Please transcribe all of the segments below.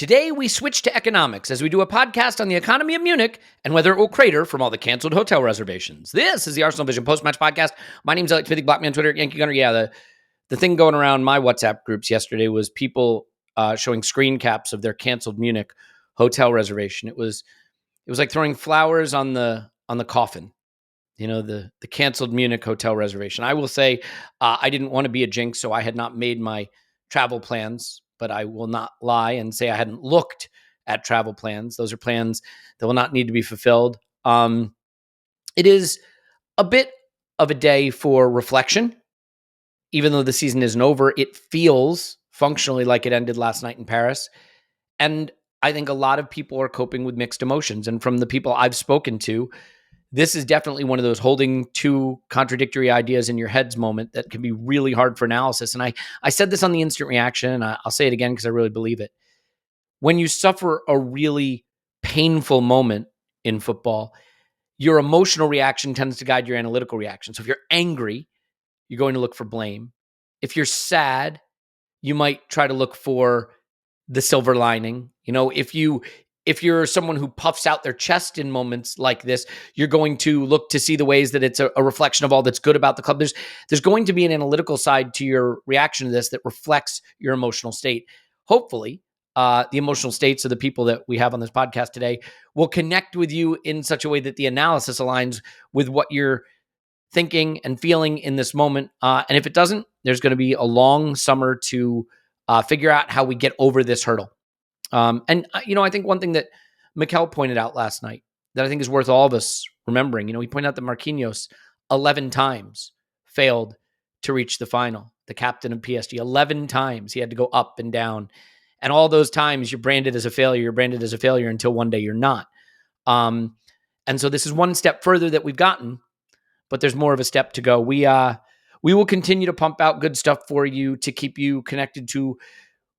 Today, we switch to economics as we do a podcast on the economy of Munich and whether it will crater from all the canceled hotel reservations. This is the ArsenalVision Post-Match Podcast. My name's Elliot. Block me on Twitter, Yankee Gunner. Yeah, the thing going around my WhatsApp groups yesterday was people showing screen caps of their canceled Munich hotel reservation. It was like throwing flowers on the coffin. You know, the canceled Munich hotel reservation. I will say I didn't want to be a jinx, so I had not made my travel plans, but I will not lie and say I hadn't looked at travel plans. Those are plans that will not need to be fulfilled. It is a bit of a day for reflection. Even though the season isn't over, it feels functionally like it ended last night in Paris. And I think a lot of people are coping with mixed emotions. And from the people I've spoken to, this is definitely one of those holding two contradictory ideas in your heads moment that can be really hard for analysis. And I said this on the instant reaction, and I'll say it again because I really believe it. When you suffer a really painful moment in football, your emotional reaction tends to guide your analytical reaction. So if you're angry, you're going to look for blame. If you're sad, you might try to look for the silver lining. You know, if you're someone who puffs out their chest in moments like this, you're going to look to see the ways that it's a reflection of all that's good about the club. There's going to be an analytical side to your reaction to this that reflects your emotional state. Hopefully, the emotional states of the people that we have on this podcast today will connect with you in such a way that the analysis aligns with what you're thinking and feeling in this moment. And if it doesn't, there's going to be a long summer to figure out how we get over this hurdle. I think one thing that Mikel pointed out last night that I think is worth all of us remembering, he pointed out that Marquinhos 11 times failed to reach the final, the captain of PSG. 11 times he had to go up and down. And all those times you're branded as a failure until one day you're not. And so this is one step further that we've gotten, but there's more of a step to go. We will continue to pump out good stuff for you to keep you connected to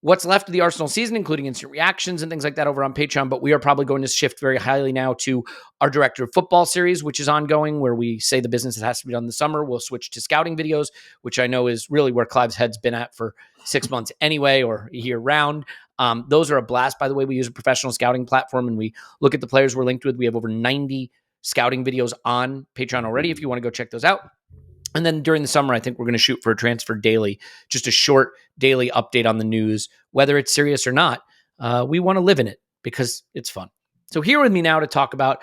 what's left of the Arsenal season, including instant reactions and things like that over on Patreon. But we are probably going to shift very highly now to our Director of Football series, which is ongoing, where we say the business that has to be done in the summer. We'll switch to scouting videos, which I know is really where Clive's head's been at for 6 months anyway, or year round. Those are a blast, by the way. We use a professional scouting platform, and we look at the players we're linked with. We have over 90 scouting videos on Patreon already if you want to go check those out. And then during the summer, I think we're going to shoot for a transfer daily, just a short daily update on the news, whether it's serious or not. We want to live in it because it's fun. So here with me now to talk about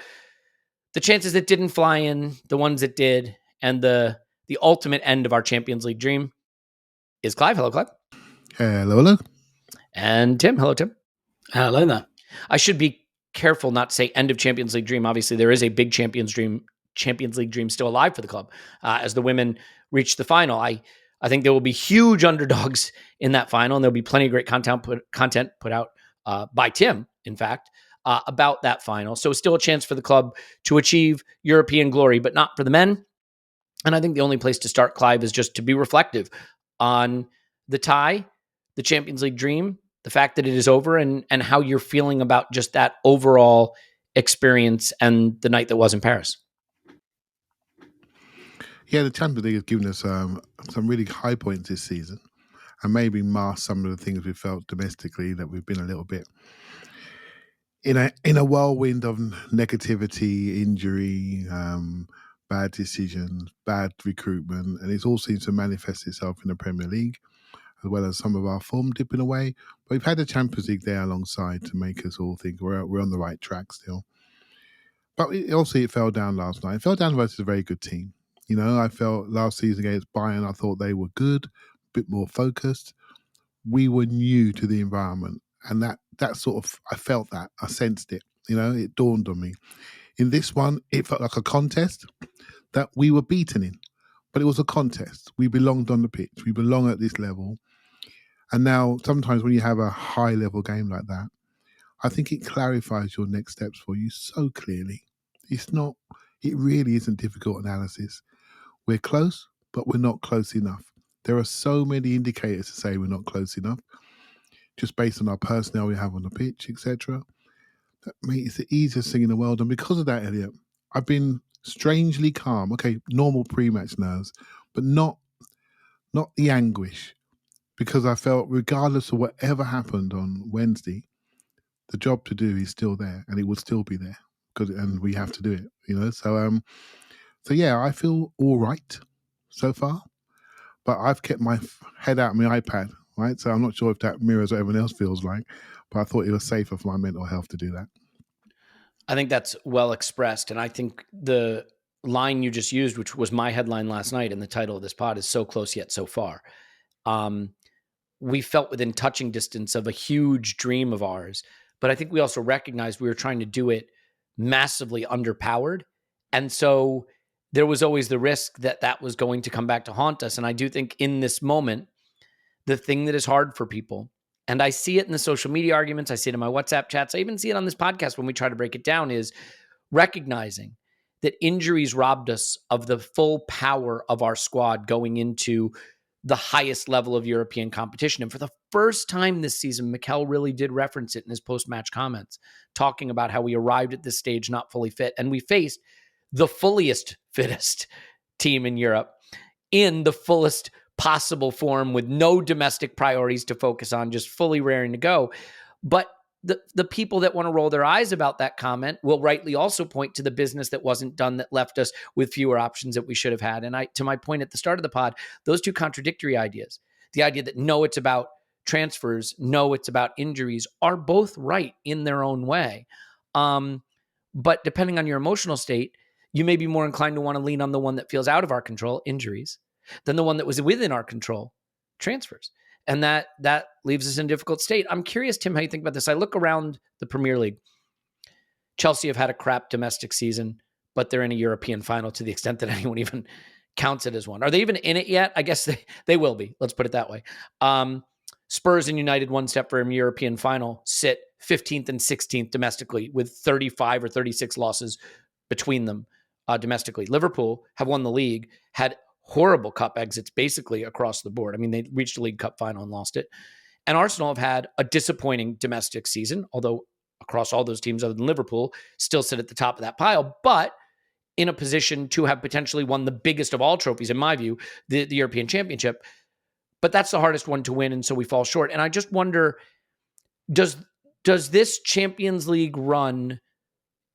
the chances that didn't fly in, the ones that did, and the ultimate end of our Champions League dream is Clive. Hello, Clive. Hello. And Tim. Hello, Tim. Hello there. I should be careful not to say end of Champions League dream. Obviously, there is a big Champions League dream still alive for the club as the women reach the final. I think there will be huge underdogs in that final, and there'll be plenty of great content put out by Tim, in fact, about that final. So still a chance for the club to achieve European glory, but not for the men. And I think the only place to start, Clive, is just to be reflective on the tie, the Champions League dream, the fact that it is over, and how you're feeling about just that overall experience and the night that was in Paris. Yeah, the Champions League has given us some really high points this season, and maybe masked some of the things we felt domestically that we've been a little bit in a whirlwind of negativity, injury, bad decisions, bad recruitment, and it all seems to manifest itself in the Premier League, as well as some of our form dipping away. But we've had the Champions League there alongside to make us all think we're on the right track still. But it fell down last night. It fell down versus a very good team. I felt last season against Bayern, I thought they were good, a bit more focused. We were new to the environment, and that sort of, I felt that, I sensed it. It dawned on me. In this one, it felt like a contest that we were beaten in, but it was a contest. We belonged on the pitch. We belong at this level. And now, sometimes when you have a high-level game like that, I think it clarifies your next steps for you so clearly. It really isn't difficult analysis. We're close, but we're not close enough. There are so many indicators to say we're not close enough, just based on our personnel we have on the pitch, etc. That makes it the easiest thing in the world. And because of that, Elliot, I've been strangely calm. Okay, normal pre-match nerves, but not the anguish, because I felt regardless of whatever happened on Wednesday, the job to do is still there, and it will still be there, and we have to do it. So yeah, I feel all right so far, but I've kept my head out of my iPad, right? So I'm not sure if that mirrors what everyone else feels like, but I thought it was safer for my mental health to do that. I think that's well expressed. And I think the line you just used, which was my headline last night in the title of this pod, is so close yet so far. We felt within touching distance of a huge dream of ours, but I think we also recognized we were trying to do it massively underpowered. And so there was always the risk that that was going to come back to haunt us. And I do think in this moment, the thing that is hard for people, and I see it in the social media arguments, I see it in my WhatsApp chats, I even see it on this podcast when we try to break it down, is recognizing that injuries robbed us of the full power of our squad going into the highest level of European competition. And for the first time this season, Mikel really did reference it in his post-match comments, talking about how we arrived at this stage not fully fit. And we faced the fulliest, fittest team in Europe in the fullest possible form with no domestic priorities to focus on, just fully raring to go. But the people that want to roll their eyes about that comment will rightly also point to the business that wasn't done that left us with fewer options that we should have had. And to my point at the start of the pod, those two contradictory ideas, the idea that no, it's about transfers, no, it's about injuries, are both right in their own way. But depending on your emotional state, you may be more inclined to want to lean on the one that feels out of our control, injuries, than the one that was within our control, transfers. And that leaves us in a difficult state. I'm curious, Tim, how you think about this. I look around the Premier League. Chelsea have had a crap domestic season, but they're in a European final to the extent that anyone even counts it as one. Are they even in it yet? I guess they will be. Let's put it that way. Spurs and United, one step from European final, sit 15th and 16th domestically with 35 or 36 losses between them domestically. Liverpool have won the league, had horrible cup exits basically across the board. I mean, they reached a League Cup final and lost it. And Arsenal have had a disappointing domestic season, although across all those teams other than Liverpool still sit at the top of that pile, but in a position to have potentially won the biggest of all trophies, in my view, the European Championship. But that's the hardest one to win, and so we fall short. And I just wonder, does this Champions League run,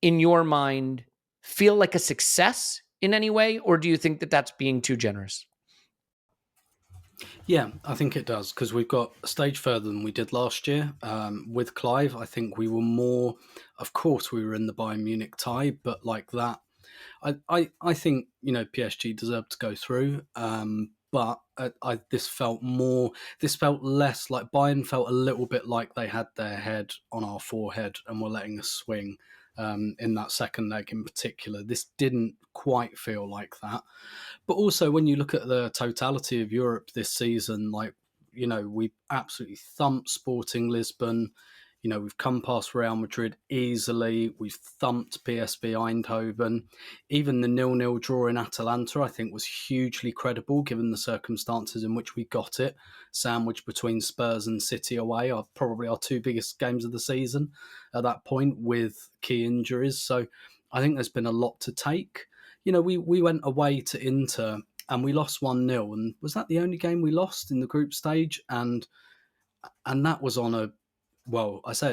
in your mind, feel like a success in any way, or do you think that that's being too generous? Yeah, I think it does, because we've got a stage further than we did last year. With Clive, I think we were more, of course, we were in the Bayern Munich tie, but like that, I think, PSG deserved to go through. But this felt less like Bayern felt a little bit like they had their head on our forehead and were letting us swing. In that second leg in particular. This didn't quite feel like that. But also when you look at the totality of Europe this season, we absolutely thumped Sporting Lisbon. We've come past Real Madrid easily. We've thumped PSV Eindhoven. Even the 0-0 draw in Atalanta, I think, was hugely credible given the circumstances in which we got it. Sandwiched between Spurs and City away are probably our two biggest games of the season at that point with key injuries. So I think there's been a lot to take. We went away to Inter and we lost 1-0. And was that the only game we lost in the group stage? And that was on a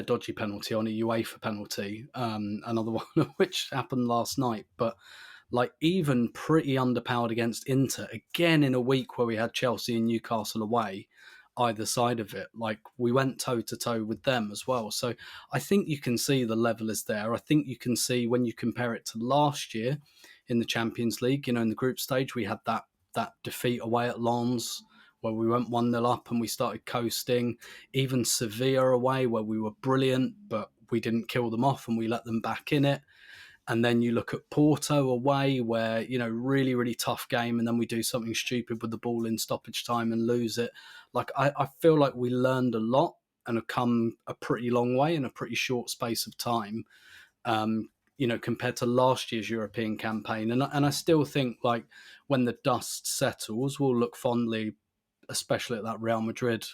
dodgy penalty, on a UEFA penalty, another one of which happened last night. But even pretty underpowered against Inter, again in a week where we had Chelsea and Newcastle away, either side of it, we went toe-to-toe with them as well. So I think you can see the level is there. I think you can see when you compare it to last year in the Champions League, in the group stage, we had that defeat away at Lens, where we went 1-0 up and we started coasting. Even Sevilla away, where we were brilliant, but we didn't kill them off and we let them back in it. And then you look at Porto away, where, really, really tough game, and then we do something stupid with the ball in stoppage time and lose it. I feel like we learned a lot and have come a pretty long way in a pretty short space of time, compared to last year's European campaign. And I still think, when the dust settles, we'll look fondly, especially at that Real Madrid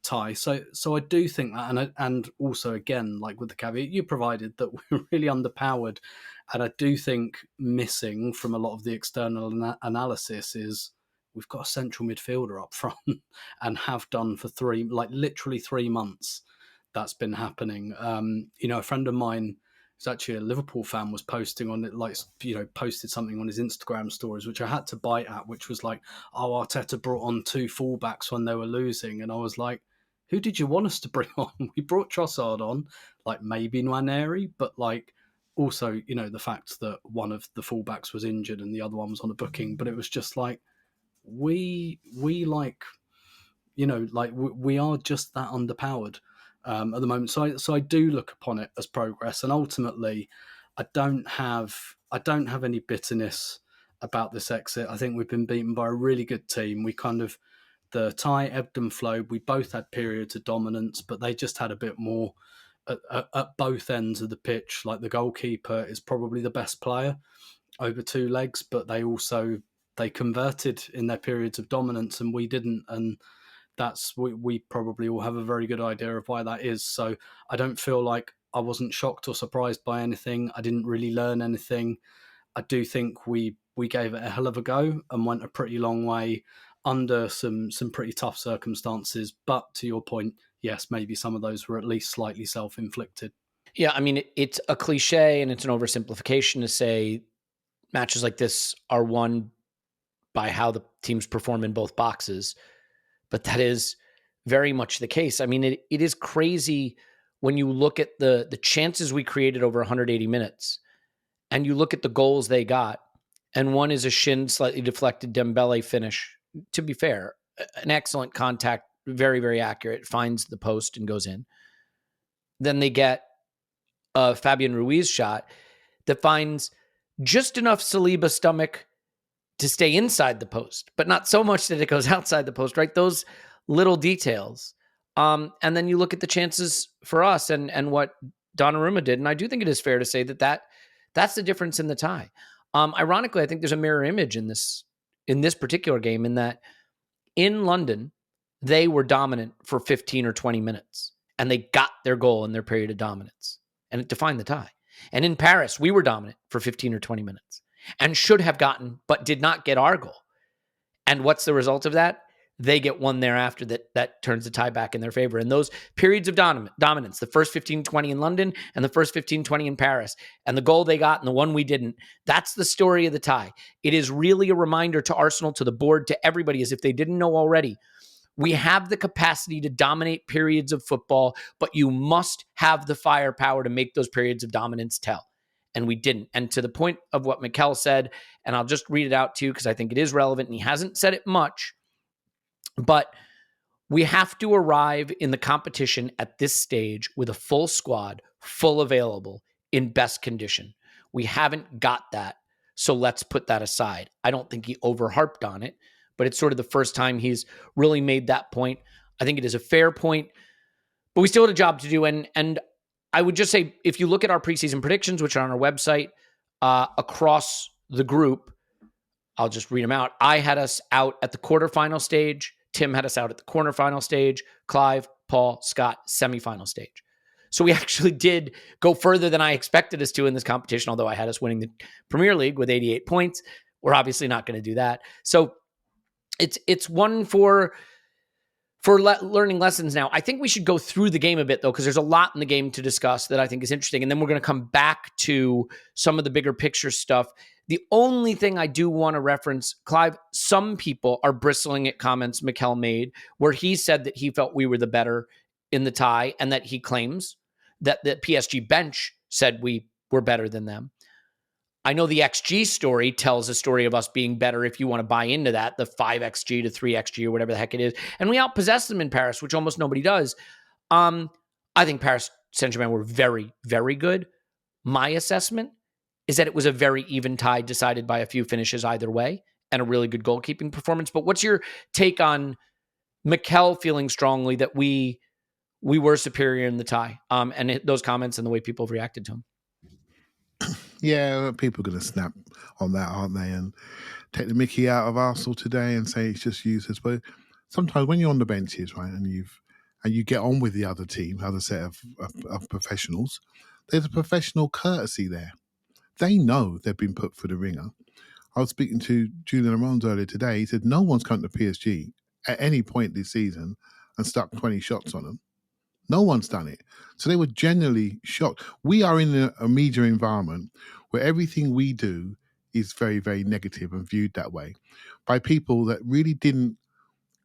tie. So I do think that, and also again, with the caveat you provided, that we're really underpowered, and I do think missing from a lot of the external analysis is we've got a central midfielder up front and have done for literally 3 months. that's been happening. A friend of mine who's actually a Liverpool fan was posting on it, posted something on his Instagram stories, which I had to bite at, which was like, oh, Arteta brought on 2 fullbacks when they were losing. And I was like, who did you want us to bring on? We brought Trossard on, like maybe Nwaneri, but like also, the fact that one of the fullbacks was injured and the other one was on a booking. But it was just like, we are just that underpowered at the moment. So I do look upon it as progress, and ultimately, I don't have any bitterness about this exit. I think we've been beaten by a really good team. The tie ebbed and flowed. We both had periods of dominance, but they just had a bit more at both ends of the pitch. Like the goalkeeper is probably the best player over 2 legs, but they converted in their periods of dominance and we didn't. And we probably all have a very good idea of why that is. So I don't feel like I wasn't shocked or surprised by anything. I didn't really learn anything. I do think we gave it a hell of a go and went a pretty long way under some pretty tough circumstances. But to your point, yes, maybe some of those were at least slightly self-inflicted. Yeah, I mean, it's a cliche and it's an oversimplification to say matches like this are won by how the teams perform in both boxes. But that is very much the case. I mean, it is crazy when you look at the chances we created over 180 minutes and you look at the goals they got. And one is a shin slightly deflected Dembele finish. To be fair, an excellent contact, very, very accurate, finds the post and goes in. Then they get a Fabian Ruiz shot that finds just enough Saliba stomach to stay inside the post, but not so much that it goes outside the post, right? Those little details. And then you look at the chances for us and what Donnarumma did. And I do think it is fair to say that's the difference in the tie. Ironically, I think there's a mirror image in this particular game in that in London, they were dominant for 15 or 20 minutes and they got their goal in their period of dominance and it defined the tie. And in Paris, we were dominant for 15 or 20 minutes and should have gotten, but did not get our goal. And what's the result of that? They get one thereafter that turns the tie back in their favor. And those periods of dominance, the first 15-20 in London and the first 15-20 in Paris, and the goal they got and the one we didn't, that's the story of the tie. It is really a reminder to Arsenal, to the board, to everybody, as if they didn't know already. We have the capacity to dominate periods of football, but you must have the firepower to make those periods of dominance tell. And we didn't. And to the point of what Mikel said, and I'll just read it out to you because I think it is relevant and he hasn't said it much, but we have to arrive in the competition at this stage with a full squad, full available, in best condition. We haven't got that, so let's put that aside. I don't think he overharped on it, but it's sort of the first time he's really made that point. I think it is a fair point, but we still had a job to do. And I would just say, if you look at our preseason predictions, which are on our website, across the group, I'll just read them out. I had us out at the quarterfinal stage. Tim had us out at the quarterfinal stage. Clive, Paul, Scott, semifinal stage. So we actually did go further than I expected us to in this competition, although I had us winning the Premier League with 88 points. We're obviously not going to do that. So it's one for learning lessons now. I think we should go through the game a bit, though, because there's a lot in the game to discuss that I think is interesting. And then we're going to come back to some of the bigger picture stuff. The only thing I do want to reference, Clive, some people are bristling at comments Mikel made where he said that he felt we were the better in the tie and that he claims that the PSG bench said we were better than them. I know the XG story tells a story of us being better if you want to buy into that, the 5XG to 3XG or whatever the heck it is. And we outpossessed them in Paris, which almost nobody does. I think Paris Saint-Germain were very, very good. My assessment is that it was a very even tie decided by a few finishes either way and a really good goalkeeping performance. But what's your take on Mikel feeling strongly that we were superior in the tie and those comments and the way people have reacted to him? Yeah, people are going to snap on that, aren't they? And take the mickey out of Arsenal today and say it's just useless. But sometimes when you're on the benches, right, and you get on with the other team, other set of professionals, there's a professional courtesy there. They know they've been put through the ringer. I was speaking to Julian Armand earlier today. He said no one's come to PSG at any point this season and stuck 20 shots on them. No one's done it. So they were genuinely shocked. We are in a media environment where everything we do is very, very negative and viewed that way by people that really didn't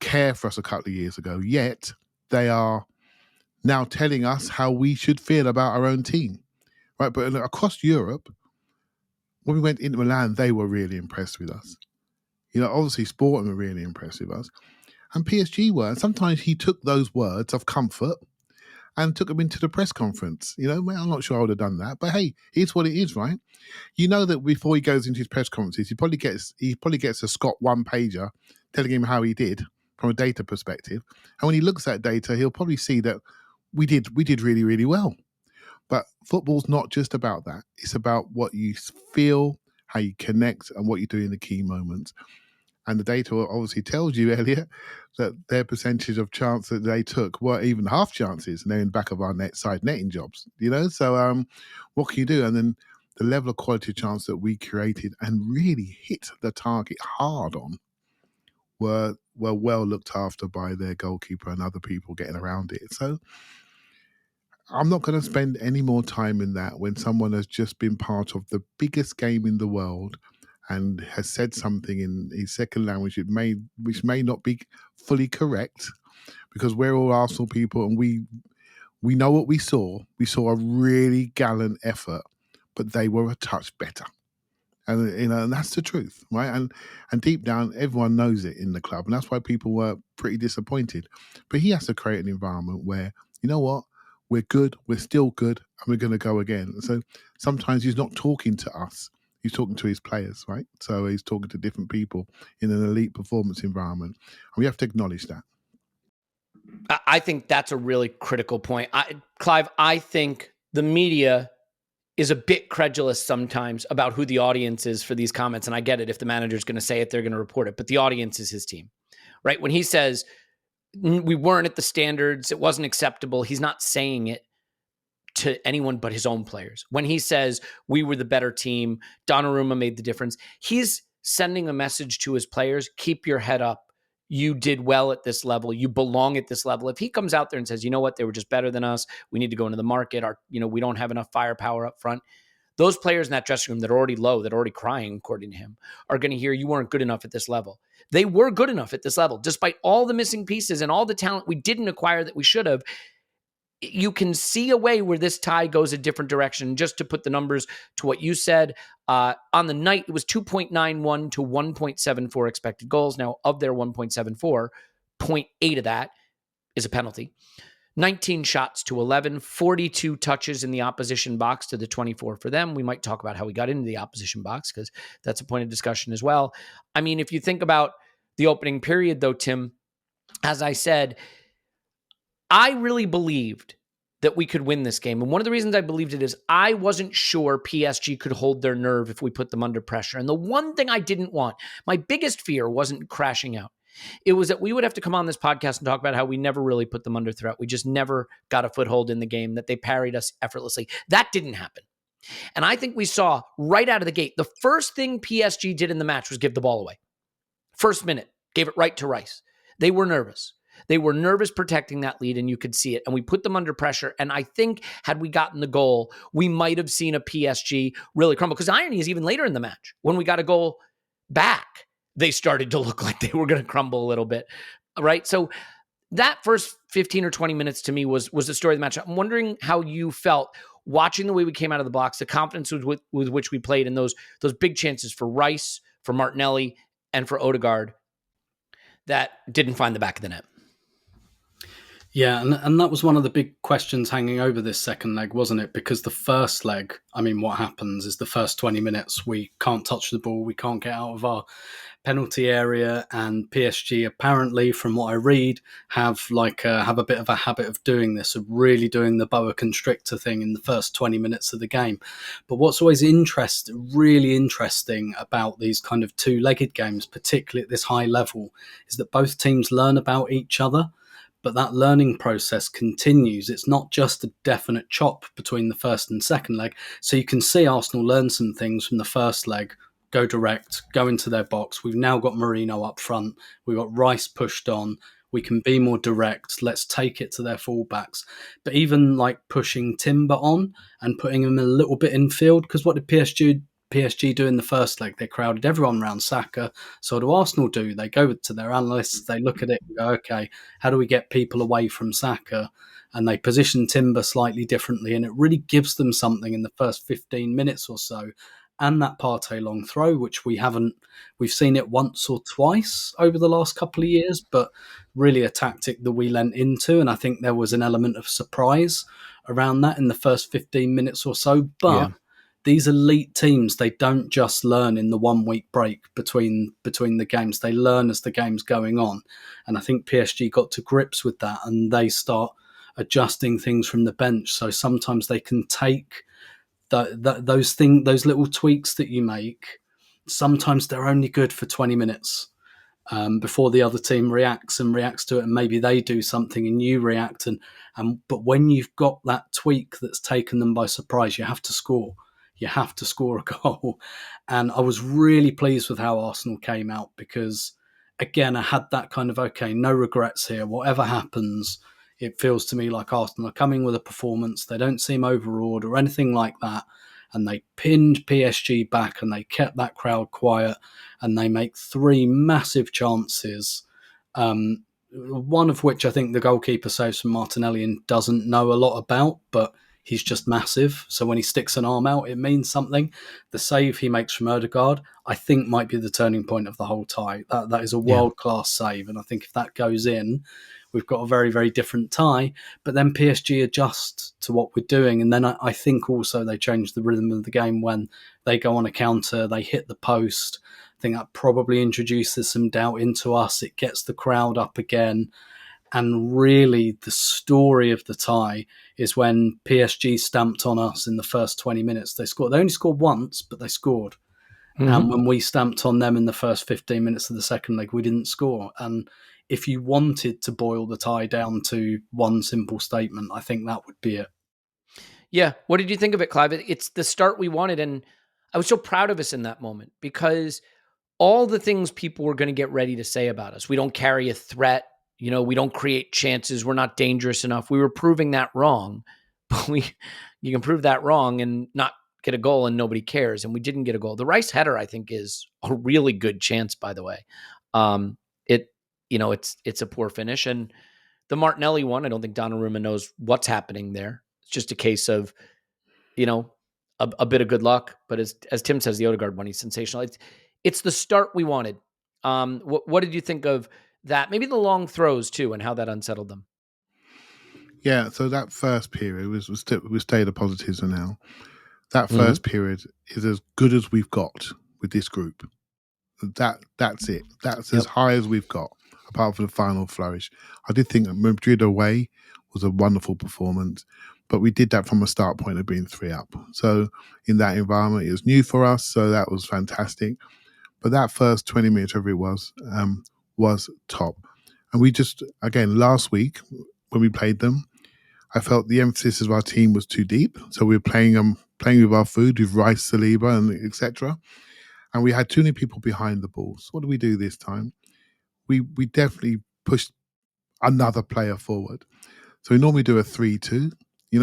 care for us a couple of years ago, yet they are now telling us how we should feel about our own team. Right? But across Europe, when we went into Milan, they were really impressed with us. Obviously Sporting were really impressed with us. And PSG were. And sometimes he took those words of comfort and took them into the press conference. Well, I'm not sure I would have done that. But hey, it's what it is, right? That before he goes into his press conferences, he probably gets a Scott one-pager telling him how he did from a data perspective. And when he looks at data, he'll probably see that we did really, really well. But football's not just about that. It's about what you feel, how you connect, and what you do in the key moments. And the data obviously tells you, Elliot, that their percentage of chance that they took weren't even half chances, and they're in the back of our side netting jobs, So what can you do? And then the level of quality chance that we created and really hit the target hard on were well looked after by their goalkeeper and other people getting around it. So I'm not going to spend any more time in that when someone has just been part of the biggest game in the world and has said something in his second language which may not be fully correct, because we're all Arsenal people and we know what we saw. We saw a really gallant effort, but they were a touch better. And and that's the truth, right? And deep down, everyone knows it in the club, and that's why people were pretty disappointed. But he has to create an environment where, you know what, we're good, we're still good, and we're going to go again. So sometimes he's not talking to us. He's talking to his players, right? So he's talking to different people in an elite performance environment. And we have to acknowledge that. I think that's a really critical point. Clive, I think the media is a bit credulous sometimes about who the audience is for these comments. And I get it. If the manager's going to say it, they're going to report it. But the audience is his team, right? When he says we weren't at the standards, it wasn't acceptable, he's not saying it to anyone but his own players. When he says we were the better team, Donnarumma made the difference, he's sending a message to his players: keep your head up. You did well at this level. You belong at this level. If he comes out there and says, you know what, they were just better than us, we need to go into the market, we don't have enough firepower up front, those players in that dressing room that are already low, that are already crying, according to him, are going to hear you weren't good enough at this level. They were good enough at this level, despite all the missing pieces and all the talent we didn't acquire that we should have. You can see a way where this tie goes a different direction. Just to put the numbers to what you said, on the night, it was 2.91 to 1.74 expected goals. Now, of their 1.74, 0.8 of that is a penalty. 19 shots to 11, 42 touches in the opposition box to the 24 for them. We might talk about how we got into the opposition box, because that's a point of discussion as well. I mean, if you think about the opening period, though, Tim, as I said, I really believed that we could win this game. And one of the reasons I believed it is I wasn't sure PSG could hold their nerve if we put them under pressure. And the one thing I didn't want, my biggest fear, wasn't crashing out. It was that we would have to come on this podcast and talk about how we never really put them under threat. We just never got a foothold in the game, that they parried us effortlessly. That didn't happen. And I think we saw right out of the gate, the first thing PSG did in the match was give the ball away. First minute, gave it right to Rice. They were nervous. They were nervous protecting that lead, and you could see it. And we put them under pressure. And I think had we gotten the goal, we might have seen a PSG really crumble. Because the irony is, even later in the match, when we got a goal back, they started to look like they were going to crumble a little bit, right? So that first 15 or 20 minutes to me was the story of the match. I'm wondering how you felt watching the way we came out of the blocks, the confidence with which we played, and those big chances for Rice, for Martinelli, and for Odegaard that didn't find the back of the net. Yeah, and that was one of the big questions hanging over this second leg, wasn't it? Because the first leg, I mean, what happens is the first 20 minutes, we can't touch the ball, we can't get out of our penalty area, and PSG apparently, from what I read, have a bit of a habit of doing this, of really doing the boa constrictor thing in the first 20 minutes of the game. But what's always really interesting about these kind of two-legged games, particularly at this high level, is that both teams learn about each other. But that learning process continues. It's not just a definite chop between the first and second leg. So you can see Arsenal learn some things from the first leg, go direct, go into their box. We've now got Marino up front. We've got Rice pushed on. We can be more direct. Let's take it to their fullbacks. But even like pushing Timber on and putting him a little bit in field, because what did PSG do in the first leg? They crowded everyone around Saka. So what do Arsenal do? They go to their analysts, they look at it and go, okay, how do we get people away from Saka? And they position Timber slightly differently, and it really gives them something in the first 15 minutes or so. And that Partey long throw, which we've seen it once or twice over the last couple of years, but really a tactic that we lent into. And I think there was an element of surprise around that in the first 15 minutes or so. But these elite teams, they don't just learn in the 1 week break between the games. They learn as the game's going on. And I think PSG got to grips with that, and they start adjusting things from the bench. So sometimes they can take those little tweaks that you make. Sometimes they're only good for 20 minutes before the other team reacts to it, and maybe they do something and you react. But when you've got that tweak that's taken them by surprise, you have to score. You have to score a goal. And I was really pleased with how Arsenal came out, because, again, I had that kind of, okay, no regrets here. Whatever happens, it feels to me like Arsenal are coming with a performance. They don't seem overawed or anything like that. And they pinned PSG back, and they kept that crowd quiet, and they make 3 massive chances. One of which I think the goalkeeper saves from Martinelli and doesn't know a lot about, but he's just massive. So when he sticks an arm out, it means something. The save he makes from Ødegaard, I think, might be the turning point of the whole tie. That is a world-class save. And I think if that goes in, we've got a very, very different tie. But then PSG adjust to what we're doing. And then I think also they change the rhythm of the game when they go on a counter, they hit the post. I think that probably introduces some doubt into us. It gets the crowd up again. And really, the story of the tie is when PSG stamped on us in the first 20 minutes. They scored. They only scored once, but they scored. Mm-hmm. And when we stamped on them in the first 15 minutes of the second leg, we didn't score. And if you wanted to boil the tie down to one simple statement, I think that would be it. Yeah. What did you think of it, Clive? It's the start we wanted. And I was so proud of us in that moment, because all the things people were going to get ready to say about us, we don't carry a threat. You know, we don't create chances. We're not dangerous enough. We were proving that wrong. But you can prove that wrong and not get a goal, and nobody cares. And we didn't get a goal. The Rice header, I think, is a really good chance, by the way. It's a poor finish. And the Martinelli one, I don't think Donnarumma knows what's happening there. It's just a case of, a bit of good luck. But as Tim says, the Ødegaard one, he's sensational. It's the start we wanted. What did you think of that? Maybe the long throws too, and how that unsettled them. Yeah, so that first period we stay the positives for now. That first period is as good as we've got with this group. That's it. That's as high as we've got, apart from the final flourish. I did think Madrid away was a wonderful performance, but we did that from a start point of being 3 up. So in that environment, it was new for us, so that was fantastic. But that first 20 minutes, whatever it was top. And we just, again, last week when we played them, I felt the emphasis of our team was too deep. So we were playing with our food, with Rice, Saliba, and etc. And we had too many people behind the ball. So what do we do this time? We definitely pushed another player forward. So we normally do a 3-2,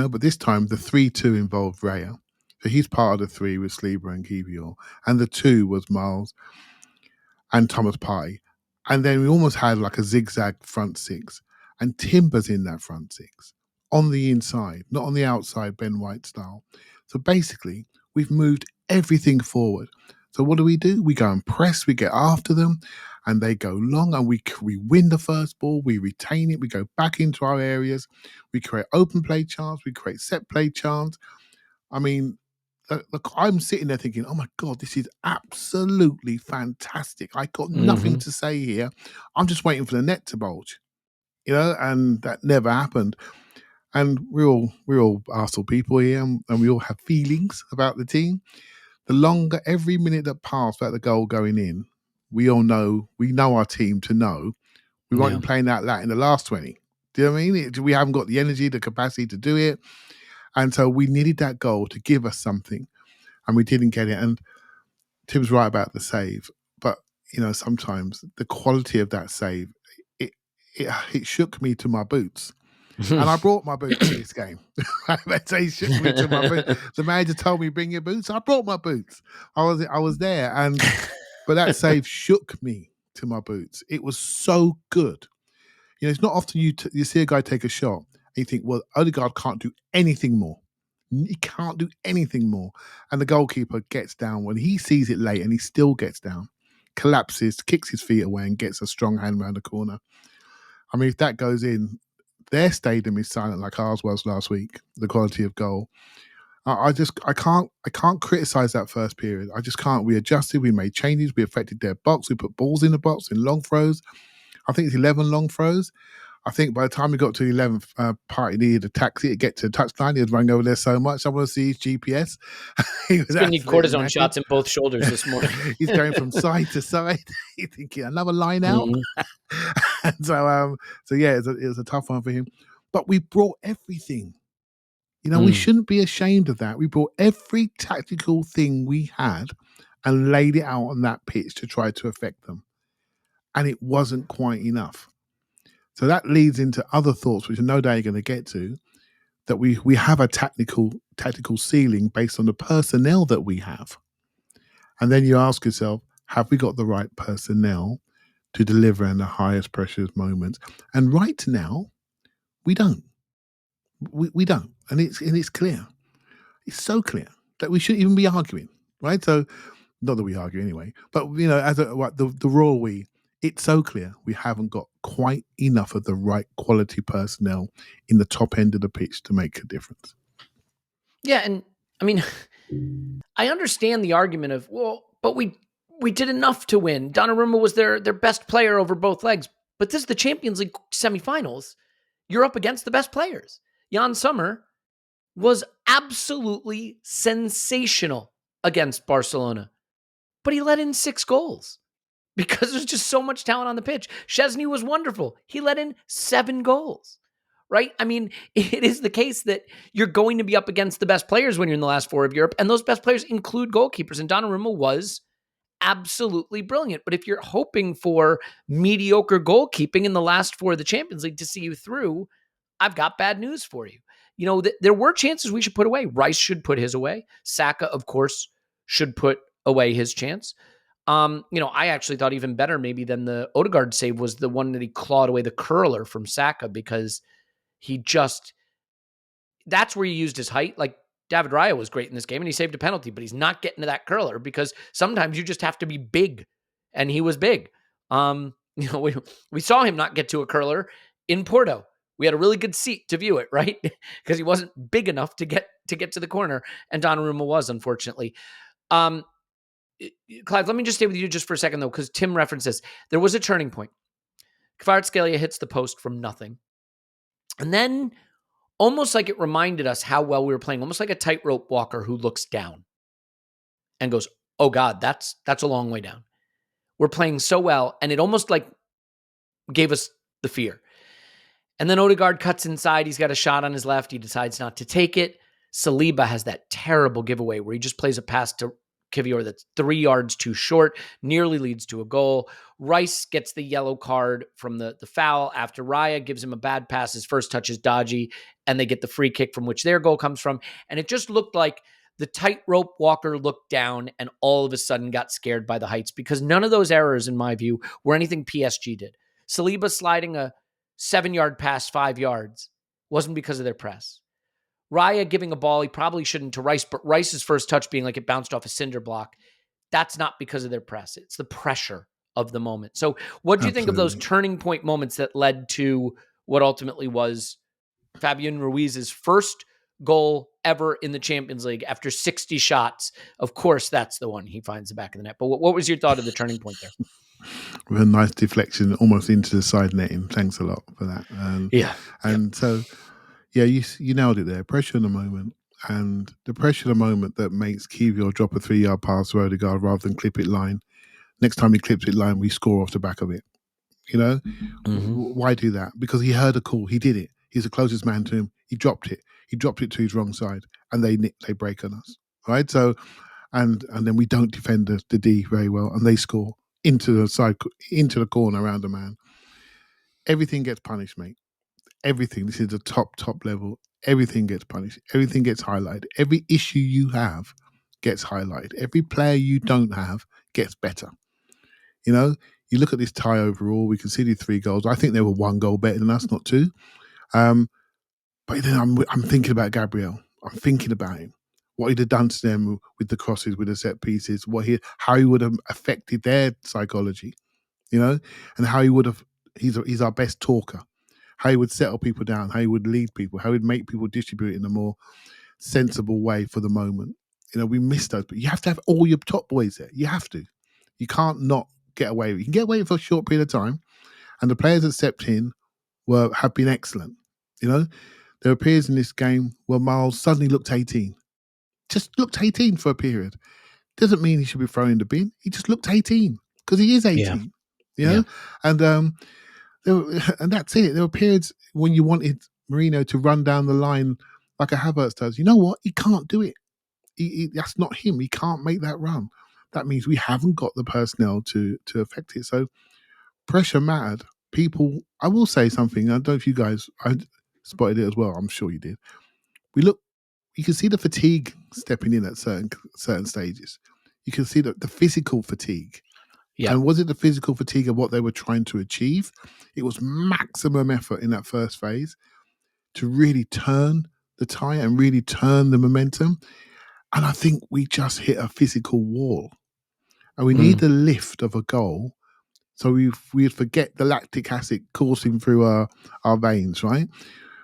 but this time the 3-2 involved Raya. So he's part of the 3 with Saliba and Kivior. And the 2 was Miles and Thomas Partey. And then we almost had like a zigzag front 6. And Timber's in that front 6. On the inside, not on the outside, Ben White style. So basically, we've moved everything forward. So what do? We go and press, we get after them, and they go long, and we win the first ball, we retain it, we go back into our areas, we create open play chance, we create set play chance. I mean, look, I'm sitting there thinking, oh my God, this is absolutely fantastic. I got nothing to say here. I'm just waiting for the net to bulge, and that never happened. And we're all Arsenal people here, and we all have feelings about the team. The longer every minute that passed without the goal going in, we know our team to know we won't be playing that in the last 20. Do you know what I mean? We haven't got the energy, the capacity to do it. And so we needed that goal to give us something, and we didn't get it. And Tim's right about the save, but sometimes the quality of that save, it shook me to my boots. And I brought my boots to this game. He shook me to my boots. The manager told me, bring your boots. I brought my boots. I was there. But that save shook me to my boots. It was so good. You know, it's not often you see a guy take a shot and you think, well, Odegaard can't do anything more. He can't do anything more. And the goalkeeper gets down when he sees it late and he still gets down, collapses, kicks his feet away and gets a strong hand around the corner. I mean, if that goes in, their stadium is silent like ours was last week, the quality of goal. I can't criticize that first period. I just can't. We adjusted, we made changes, we affected their box, we put balls in the box in long throws. I think it's 11 long throws. I think by the time we got to the 11th part, he needed a taxi to get to the touchline. He had run over there so much. I want to see his GPS. He's going to need cortisone shots in both shoulders this morning. He's going from side to side. He's thinking, another line out. And so yeah, it was a tough one for him. But we brought everything. You know, we shouldn't be ashamed of that. We brought every tactical thing we had and laid it out on that pitch to try to affect them. And it wasn't quite enough. So that leads into other thoughts, which no doubt you're going to get to, that we have a tactical ceiling based on the personnel that we have. And then you ask yourself, have we got the right personnel to deliver in the highest pressure moments? And right now, we don't. We don't. And it's clear. It's so clear that we shouldn't even be arguing, right? So, not that we argue anyway, but, you know, as the royal we, it's so clear we haven't got quite enough of the right quality personnel in the top end of the pitch to make a difference. Yeah, and I mean, I understand the argument of, well, but we did enough to win. Donnarumma was their best player over both legs. But this is the Champions League semifinals. You're up against the best players. Jan Sommer was absolutely sensational against Barcelona, but he let in 6 goals. Because there's just so much talent on the pitch. Szczesny was wonderful. He let in 7 goals, right? I mean, it is the case that you're going to be up against the best players when you're in the last 4 of Europe, and those best players include goalkeepers, and Donnarumma was absolutely brilliant. But if you're hoping for mediocre goalkeeping in the last 4 of the Champions League to see you through, I've got bad news for you. You know, there were chances we should put away. Rice should put his away. Saka, of course, should put away his chance. You know, I actually thought even better maybe than the Odegaard save was the one that he clawed away the curler from Saka, because that's where he used his height. Like, David Raya was great in this game and he saved a penalty, but he's not getting to that curler because sometimes you just have to be big, and he was big. You know, we saw him not get to a curler in Porto. We had a really good seat to view it, right? Because he wasn't big enough to get to the corner, and Donnarumma was, unfortunately. Clive, let me just stay with you just for a second, though, because Tim referenced this. There was a turning point. Kvaratskhelia hits the post from nothing. And then, almost like it reminded us how well we were playing, almost like a tightrope walker who looks down and goes, oh, God, that's a long way down. We're playing so well, and it almost like gave us the fear. And then Odegaard cuts inside. He's got a shot on his left. He decides not to take it. Saliba has that terrible giveaway where he just plays a pass to Kivior that's 3 yards too short, nearly leads to a goal. Rice gets the yellow card from the foul after Raya gives him a bad pass. His first touch is dodgy, and they get the free kick from which their goal comes from. And it just looked like the tightrope walker looked down and all of a sudden got scared by the heights, because none of those errors, in my view, were anything PSG did. Saliba sliding a 7-yard pass 5 yards wasn't because of their press. Raya giving a ball he probably shouldn't to Rice, but Rice's first touch being like it bounced off a cinder block, that's not because of their press. It's the pressure of the moment. So what do you think of those turning point moments that led to what ultimately was Fabian Ruiz's first goal ever in the Champions League after 60 shots? Of course, that's the one he finds the back of the net. But what was your thought of the turning point there? With a nice deflection almost into the side netting. Thanks a lot for that. So, you nailed it there. Pressure in the moment. And the pressure in the moment that makes Kivior drop a 3-yard pass to Odegaard rather than clip it line. Next time he clips it line, we score off the back of it. You know? Why do that? Because he heard a call. He did it. He's the closest man to him. He dropped it. He dropped it to his wrong side. And they break on us. Right? So, and then we don't defend the D very well. And they score into the corner around the man. everything gets punished, mate. Everything. This is the top level. Everything gets punished. Everything gets highlighted. Every issue you have gets highlighted. Every player you don't have gets better. You know, you look at this tie overall, we conceded 3 goals. I think they were 1 goal better than us, not 2. But then I'm thinking about Gabriel. I'm thinking about him. What he'd have done to them with the crosses, with the set pieces, how he would have affected their psychology, you know, and how he would have, he's our best talker, how he would settle people down, how he would lead people, how he'd make people distribute in a more sensible way for the moment. You know, we missed those, but you have to have all your top boys there. You have to. You can't not get away with it. You can get away with it for a short period of time, and the players that stepped in have been excellent. You know, there were periods in this game where Miles suddenly looked 18. Just looked 18 for a period. Doesn't mean he should be thrown in the bin. He just looked 18 because he is 18. You know, and and that's it. There were periods when you wanted Mourinho to run down the line like a Havertz does. You know what? He can't do it. That's not him. He can't make that run. That means we haven't got the personnel to affect it. So pressure mattered. People, I will say something. I don't know if you guys spotted it as well. I'm sure you did. You can see the fatigue stepping in at certain stages. You can see the physical fatigue. Yeah. And was it the physical fatigue of what they were trying to achieve? It was maximum effort in that first phase to really turn the tide and really turn the momentum. And I think we just hit a physical wall. And we need the lift of a goal. So we'd forget the lactic acid coursing through our veins, right?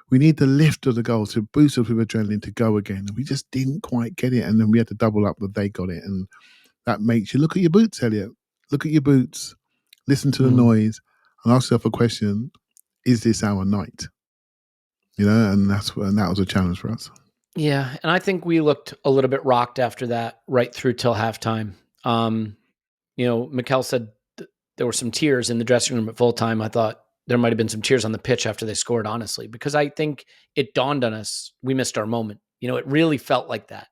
We need the lift of the goal to boost us with adrenaline to go again. And we just didn't quite get it. And then we had to double up that they got it. And that makes you look at your boots, Elliot. Look at your boots, listen to the noise, and ask yourself a question: is this our night? You know, and that was a challenge for us. Yeah, and I think we looked a little bit rocked after that, right through till halftime. You know, Mikel said there were some tears in the dressing room at full time. I thought there might have been some tears on the pitch after they scored, honestly, because I think it dawned on us we missed our moment. You know, it really felt like that.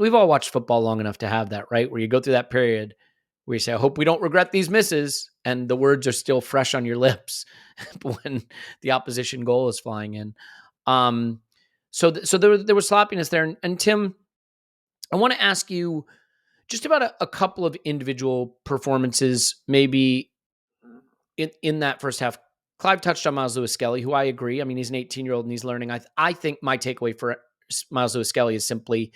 We've all watched football long enough to have that, right? Where you go through that period where you say, I hope we don't regret these misses. And the words are still fresh on your lips when the opposition goal is flying in. So there was sloppiness there. And Tim, I want to ask you just about a couple of individual performances, maybe in that first half. Clive touched on Miles Lewis-Skelly, who I agree. I mean, he's an 18-year-old and he's learning. I think my takeaway for Miles Lewis-Skelly is simply,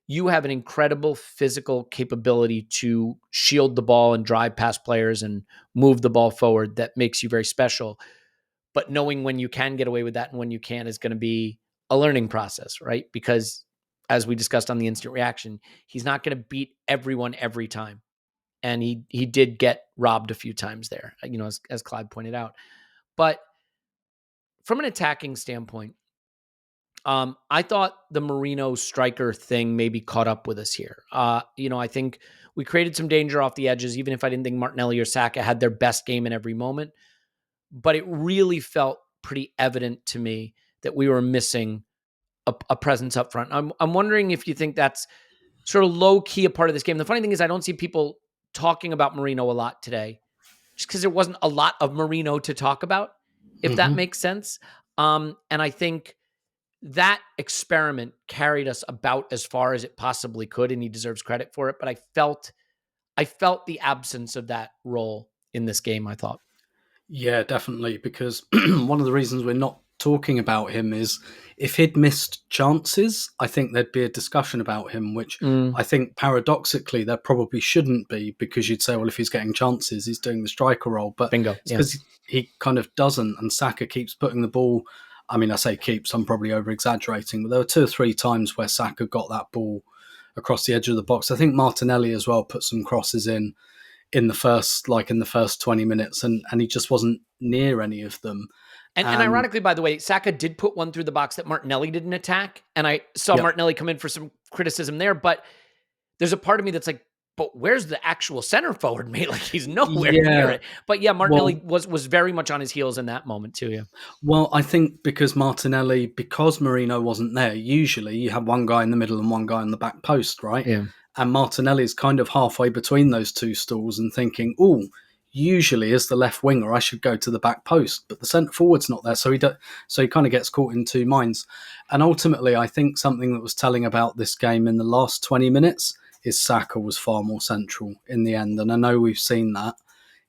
you have an incredible physical capability to shield the ball and drive past players and move the ball forward that makes you very special. But knowing when you can get away with that and when you can't is going to be a learning process, right? Because as we discussed on the instant reaction, he's not going to beat everyone every time. And he did get robbed a few times there, you know, as Clive pointed out. But from an attacking standpoint, I thought the Marino striker thing maybe caught up with us here. You know, I think we created some danger off the edges, even if I didn't think Martinelli or Saka had their best game in every moment. But it really felt pretty evident to me that we were missing a presence up front. I'm wondering if you think that's sort of low-key a part of this game. The funny thing is I don't see people talking about Marino a lot today, just because there wasn't a lot of Marino to talk about, if that makes sense. And I think that experiment carried us about as far as it possibly could, and he deserves credit for it. But I felt the absence of that role in this game, I thought. Yeah, definitely, because one of the reasons we're not talking about him is if he'd missed chances, I think there'd be a discussion about him, which I think paradoxically there probably shouldn't be, because you'd say, well, if he's getting chances, he's doing the striker role. But bingo, because he kind of doesn't, and Saka keeps putting the ball. I mean, I say keeps, I'm probably over-exaggerating, but there were 2 or 3 times where Saka got that ball across the edge of the box. I think Martinelli as well put some crosses in the first 20 minutes, and he just wasn't near any of them. And ironically, by the way, Saka did put one through the box that Martinelli didn't attack, and I saw Martinelli come in for some criticism there, but there's a part of me that's like, but where's the actual center forward, mate? Like, he's nowhere near it. But yeah, Martinelli was very much on his heels in that moment too, yeah. Well, I think because Marino wasn't there, usually you have one guy in the middle and one guy on the back post, right? Yeah. And Martinelli's kind of halfway between those two stools and thinking, usually as the left winger, I should go to the back post, but the centre forward's not there, so he kind of gets caught in two minds. And ultimately, I think something that was telling about this game in the last 20 minutes is Saka was far more central in the end, and I know we've seen that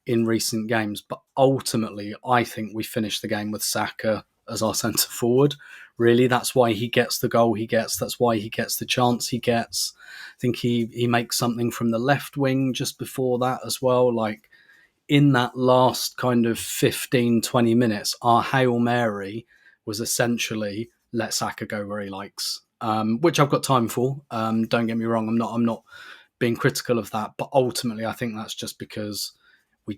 in recent games, but ultimately, I think we finished the game with Saka as our centre forward. Really, that's why he gets the goal he gets. That's why he gets the chance he gets. I think he makes something from the left wing just before that as well. Like in that last kind of 15, 20 minutes, our Hail Mary was essentially let Saka go where he likes, which I've got time for. Don't get me wrong. I'm not being critical of that, but ultimately I think that's just because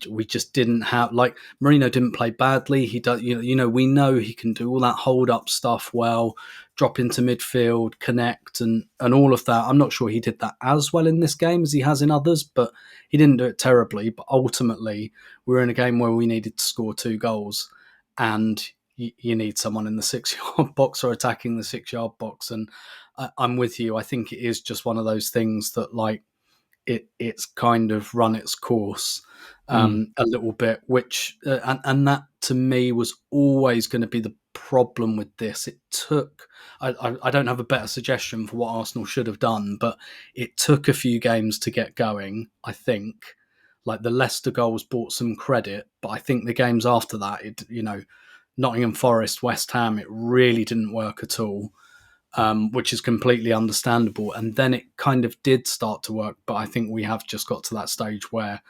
we just didn't have, like, Mourinho didn't play badly. He does, we know he can do all that hold up stuff well, drop into midfield, connect, and all of that. I'm not sure he did that as well in this game as he has in others, but he didn't do it terribly. But ultimately, we were in a game where we needed to score 2 goals, and you need someone in the 6-yard box or attacking the 6-yard box. And I'm with you. I think it is just one of those things that, like, it's kind of run its course a little bit, which and that to me was always going to be the problem with this. It took, I don't have a better suggestion for what Arsenal should have done, but it took a few games to get going. I think, like, the Leicester goals brought some credit, but I think the games after that, Nottingham Forest, West Ham, it really didn't work at all. Which is completely understandable. And then it kind of did start to work, but I think we have just got to that stage where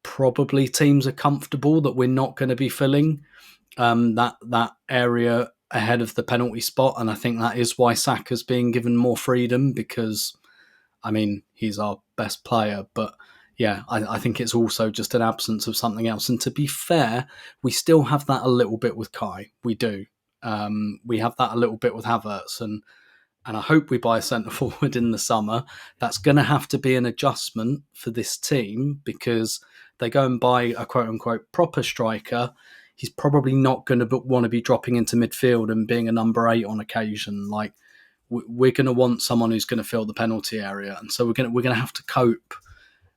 probably teams are comfortable that we're not going to be filling that area ahead of the penalty spot. And I think that is why Saka's being given more freedom, because, I mean, he's our best player, but yeah, I think it's also just an absence of something else. And to be fair, we still have that a little bit with Kai. We do. We have that a little bit with Havertz, and I hope we buy a centre forward in the summer. That's going to have to be an adjustment for this team, because they go and buy a quote unquote proper striker. He's probably not going to want to be dropping into midfield and being a number 8 on occasion. Like, we're going to want someone who's going to fill the penalty area, and so we're going to have to cope.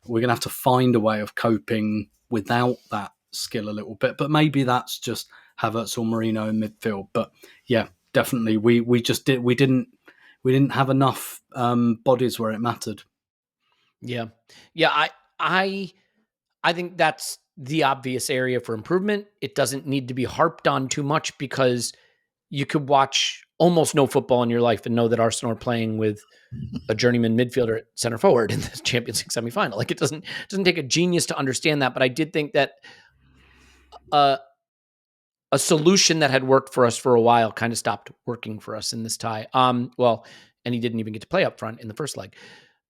We're going to have to find a way of coping without that skill a little bit. But maybe that's just Havertz or Mourinho in midfield. But yeah, definitely we didn't have enough bodies where it mattered. Yeah. I think that's the obvious area for improvement. It doesn't need to be harped on too much, because you could watch almost no football in your life and know that Arsenal are playing with a journeyman midfielder at center forward in the Champions League semifinal. Like, it doesn't take a genius to understand that. But I did think that a solution that had worked for us for a while kind of stopped working for us in this tie. And he didn't even get to play up front in the first leg.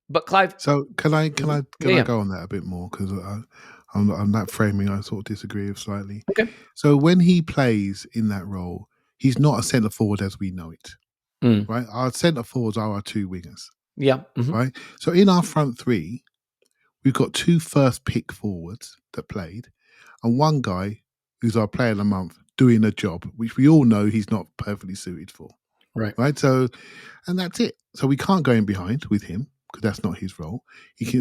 But Clive, so can I go on that a bit more, because on that framing I sort of disagree with slightly. Okay. So when he plays in that role, he's not a centre forward as we know it, right? Our centre forwards are our 2 wingers, right? So in our front 3, we've got 2 first pick forwards that played, and 1 guy who's our player of the month doing a job which we all know he's not perfectly suited for. Right. So, and that's it. So we can't go in behind with him, because that's not his role.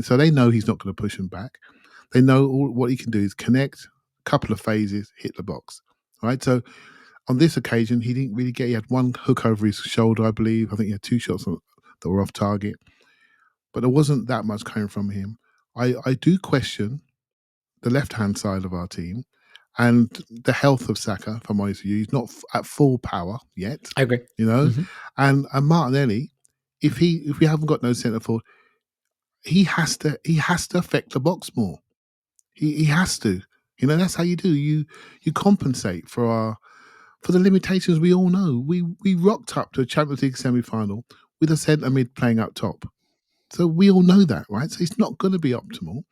So they know he's not going to push him back. They know what he can do is connect, a couple of phases, hit the box. Right. So on this occasion, he didn't really he had 1 hook over his shoulder, I believe. I think he had 2 shots that were off target, but there wasn't that much coming from him. I do question the left-hand side of our team and the health of Saka, if I'm honest with you. He's not at full power yet. I agree. And Martinelli, if we haven't got no centre forward, he has to affect the box more. He has to. That's how you do. You compensate for the limitations we all know. We rocked up to a Champions League semi-final with a centre mid playing up top. So we all know that, right? So it's not going to be optimal.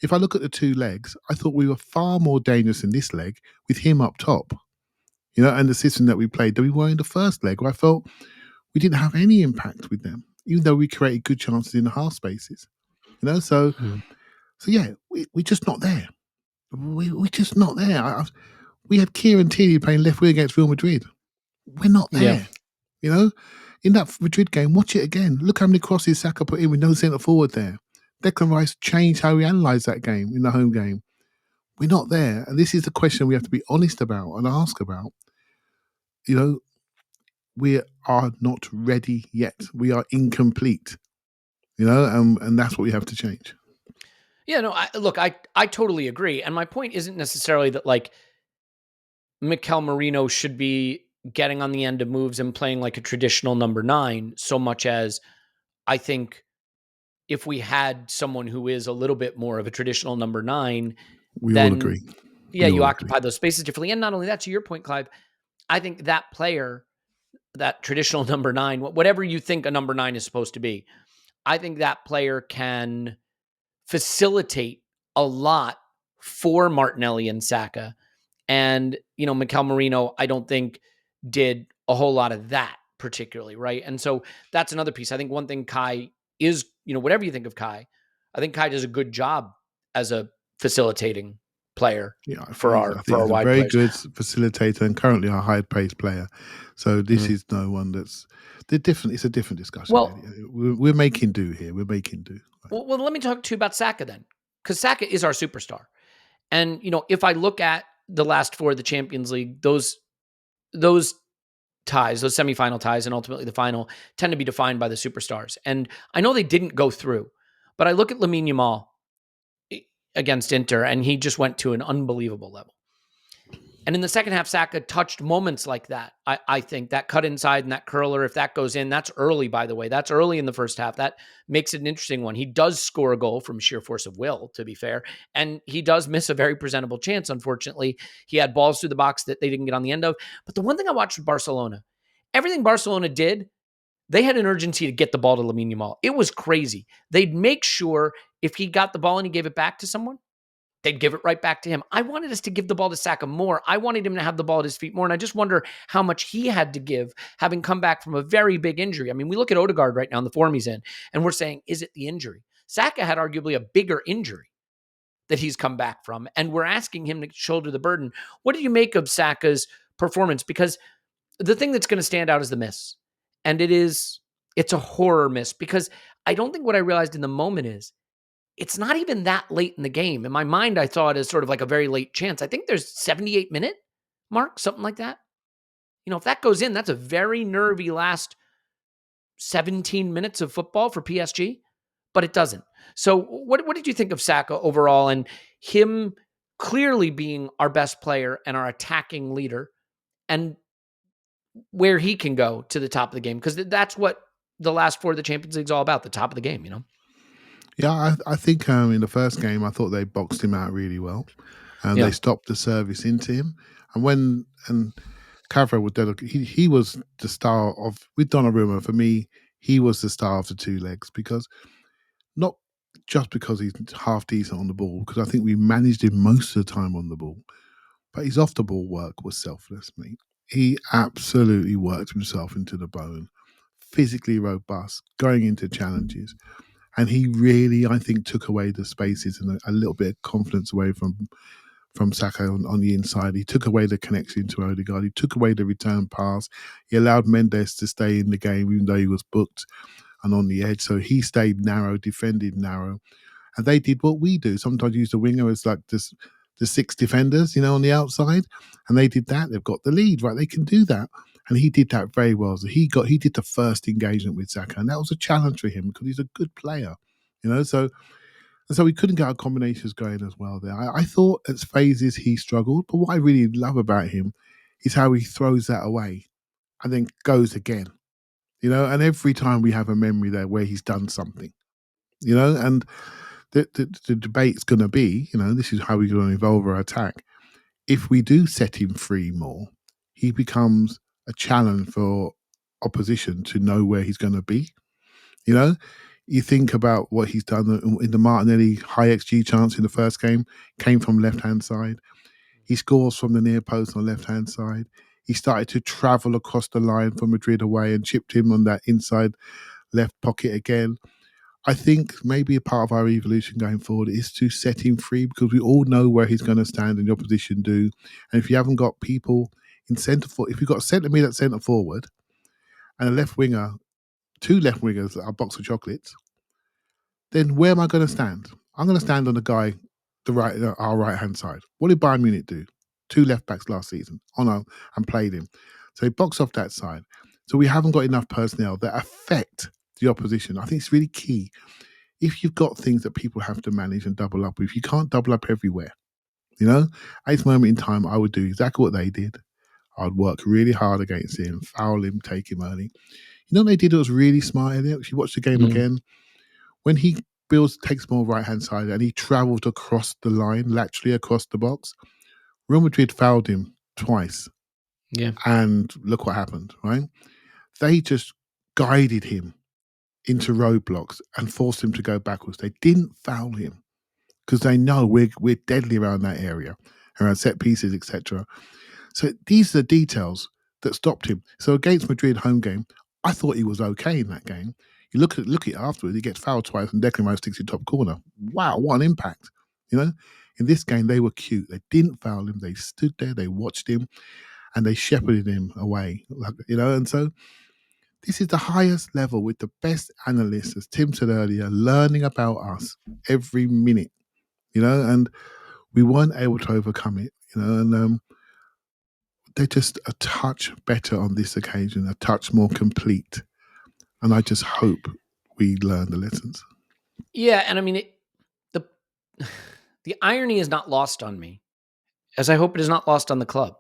If I look at the 2 legs, I thought we were far more dangerous in this leg with him up top, and the system that we played than we were in the first leg, where I felt we didn't have any impact with them, even though we created good chances in the half spaces. So yeah, we're just not there. We're just not there. We had Kieran Tierney playing left wing against Real Madrid. We're not there. In that Madrid game, watch it again. Look how many crosses Saka put in with no centre forward there. Declan Rice changed how we analysed that game in the home game. We're not there. And this is the question we have to be honest about and ask about. We are not ready yet. We are incomplete, and that's what we have to change. Yeah, no, I totally agree. And my point isn't necessarily that like Mikel Merino should be getting on the end of moves and playing like a traditional number 9, so much as I think if we had someone who is a little bit more of a traditional number 9, we all agree. Yeah, you occupy those spaces differently. And not only that, to your point, Clive, I think that player, that traditional number 9, whatever you think a number 9 is supposed to be, I think that player can facilitate a lot for Martinelli and Saka. And, Mikel Merino, I don't think did a whole lot of that particularly, right? And so that's another piece. I think one thing Kai is, whatever you think of Kai, I think Kai does a good job as a facilitating player for our wide very players. Good facilitator and currently our high-paced player. So this is no one that's different. It's a different discussion. Well, we're making do here. We're making do. Well, let me talk to you about Saka then, because Saka is our superstar. And, if I look at the last 4 of the Champions League, those ties, those semifinal ties, and ultimately the final tend to be defined by the superstars. And I know they didn't go through, but I look at Lamine Yamal against Inter, and he just went to an unbelievable level. And in the second half, Saka touched moments like that. I think that cut inside and that curler, if that goes in, that's early, by the way. That's early in the first half. That makes it an interesting one. He does score a goal from sheer force of will, to be fair. And he does miss a very presentable chance, unfortunately. He had balls through the box that they didn't get on the end of. But the one thing I watched with Barcelona, everything Barcelona did, they had an urgency to get the ball to Lamine Yamal. It was crazy. They'd make sure if he got the ball and he gave it back to someone, they'd give it right back to him. I wanted us to give the ball to Saka more. I wanted him to have the ball at his feet more. And I just wonder how much he had to give, having come back from a very big injury. I mean, we look at Odegaard right now in the form he's in, and we're saying, is it the injury? Saka had arguably a bigger injury that he's come back from, and we're asking him to shoulder the burden. What do you make of Saka's performance? Because the thing that's going to stand out is the miss. And it's a horror miss, because I don't think what I realized in the moment is, it's not even that late in the game. In my mind, I saw it as sort of like a very late chance. I think there's 78-minute mark, something like that. If that goes in, that's a very nervy last 17 minutes of football for PSG, but it doesn't. So what did you think of Saka overall, and him clearly being our best player and our attacking leader, and where he can go to the top of the game? Because that's what the last 4 of the Champions League is all about, the top of the game, Yeah, I think in the first game, I thought they boxed him out really well. And they stopped the service into him. And Cavro was dead. He was the star of, with Donnarumma, for me, he was the star of the 2 legs, because not just because he's half decent on the ball, because I think we managed him most of the time on the ball, but his off the ball work was selfless, mate. He absolutely worked himself into the bone, physically robust, going into challenges. And he really, I think, took away the spaces and a little bit of confidence away from Saka on the inside. He took away the connection to Odegaard. He took away the return pass. He allowed Mendes to stay in the game, even though he was booked and on the edge. So he stayed narrow, defended narrow. And they did what we do. Sometimes use the winger as like the 6 defenders, on the outside. And they did that. They've got the lead, right? They can do that. And he did that very well. So he did the first engagement with Saka, and that was a challenge for him because he's a good player, So we couldn't get our combinations going as well there. I thought at phases he struggled, but what I really love about him is how he throws that away and then goes again, And every time we have a memory there where he's done something, And the debate's going to be, this is how we're going to evolve our attack. If we do set him free more, he becomes a challenge for opposition to know where he's going to be. You think about what he's done in the Martinelli high XG chance in the first game, came from left-hand side. He scores from the near post on the left-hand side. He started to travel across the line from Madrid away and chipped him on that inside left pocket again. I think maybe a part of our evolution going forward is to set him free, because we all know where he's going to stand and the opposition do. And if you haven't got people in centre forward, if you've got a centre mid at centre forward and a left winger, 2 left wingers that are a box of chocolates, then where am I going to stand? I'm going to stand on the guy our right-hand side. What did Bayern Munich do? 2 left-backs last season and played him. So he boxed off that side. So we haven't got enough personnel that affect the opposition. I think it's really key. If you've got things that people have to manage and double up with, you can't double up everywhere. At this moment in time, I would do exactly what they did. I'd work really hard against him, foul him, take him early. What they did? It was really smart, Elliot. If you watch the game again, when he takes more right-hand side and he travelled across the line, laterally across the box, Real Madrid fouled him twice. Yeah. And look what happened, right? They just guided him into roadblocks and forced him to go backwards. They didn't foul him because they know we're deadly around that area, around set pieces, etc. So these are the details that stopped him. So against Madrid home game, I thought he was okay in that game. You look at it afterwards, he gets fouled twice and Declan Rice sticks in top corner. Wow, what an impact. In this game, they were cute. They didn't foul him. They stood there, they watched him, and they shepherded him away. And so this is the highest level with the best analysts, as Tim said earlier, learning about us every minute, and we weren't able to overcome it, and they're just a touch better on this occasion, a touch more complete. And I just hope we learn the lessons. Yeah, and I mean, the irony is not lost on me, as I hope it is not lost on the club,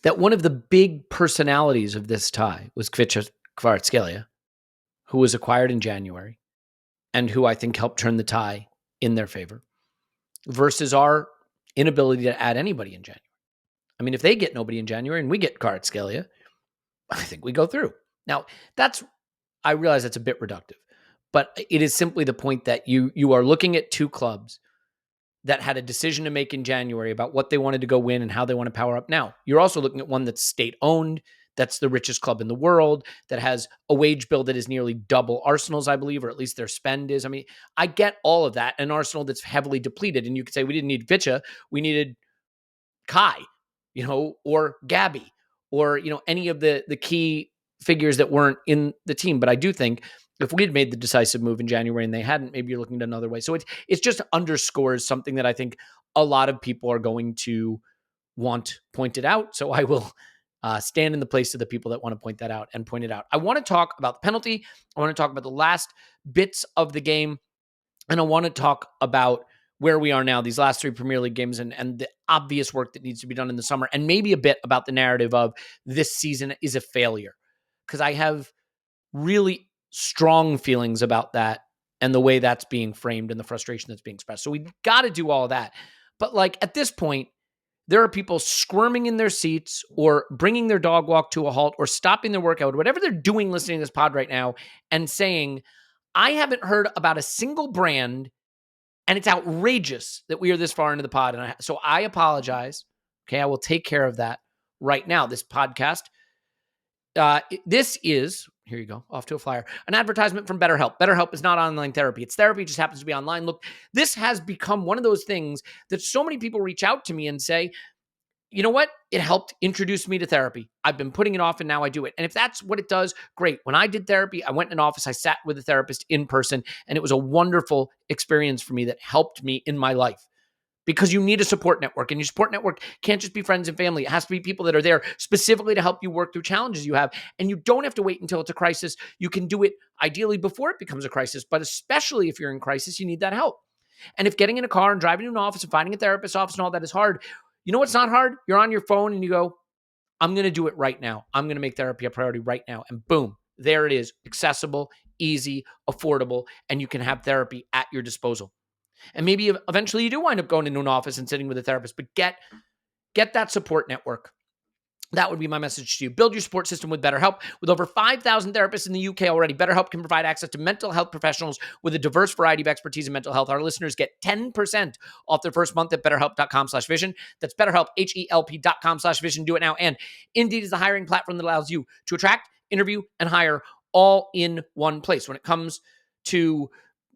that one of the big personalities of this tie was Kvaratskhelia, who was acquired in January and who I think helped turn the tie in their favor, versus our inability to add anybody in January. I mean, if they get nobody in January and we get Kvaratskhelia, I think we go through. Now, I realize that's a bit reductive, but it is simply the point that you are looking at two clubs that had a decision to make in January about what they wanted to go win and how they want to power up. Now, you're also looking at one that's state-owned, that's the richest club in the world, that has a wage bill that is nearly double Arsenal's, I believe, or at least their spend is. I mean, I get all of that. An Arsenal that's heavily depleted, and you could say we didn't need Vicha, we needed Kai, or Gabby, or, any of the key figures that weren't in the team. But I do think if we had made the decisive move in January and they hadn't, maybe you're looking at another way. So it's just underscores something that I think a lot of people are going to want pointed out. So I will stand in the place of the people that want to point that out and point it out. I want to talk about the penalty. I want to talk about the last bits of the game. And I want to talk about where we are now, these last 3 Premier League games, and the obvious work that needs to be done in the summer, and maybe a bit about the narrative of this season is a failure. Because I have really strong feelings about that and the way that's being framed and the frustration that's being expressed. So we got to do all of that. But at this point, there are people squirming in their seats or bringing their dog walk to a halt or stopping their workout, whatever they're doing listening to this pod right now, and saying, I haven't heard about a single brand, and it's outrageous that we are this far into the pod. And so I apologize. Okay, I will take care of that right now. This podcast, this is, here you go, off to a flyer, an advertisement from BetterHelp. BetterHelp is not online therapy. It's therapy, it just happens to be online. Look, this has become one of those things that so many people reach out to me and say, you know what? It helped introduce me to therapy. I've been putting it off and now I do it. And if that's what it does, great. When I did therapy, I went in an office, I sat with a therapist in person, and it was a wonderful experience for me that helped me in my life. Because you need a support network, and your support network can't just be friends and family. It has to be people that are there specifically to help you work through challenges you have. And you don't have to wait until it's a crisis. You can do it ideally before it becomes a crisis, but especially if you're in crisis, you need that help. And if getting in a car and driving to an office and finding a therapist's office and all that is hard, you know what's not hard? You're on your phone and you go, I'm going to do it right now. I'm going to make therapy a priority right now. And boom, there it is. Accessible, easy, affordable, and you can have therapy at your disposal. And maybe eventually you do wind up going into an office and sitting with a therapist, but get that support network. That would be my message to you. Build your support system with BetterHelp. With over 5,000 therapists in the UK already, BetterHelp can provide access to mental health professionals with a diverse variety of expertise in mental health. Our listeners get 10% off their first month at BetterHelp.com/vision. That's BetterHelp, HELP.com/vision. Do it now. And Indeed is the hiring platform that allows you to attract, interview, and hire all in one place. When it comes to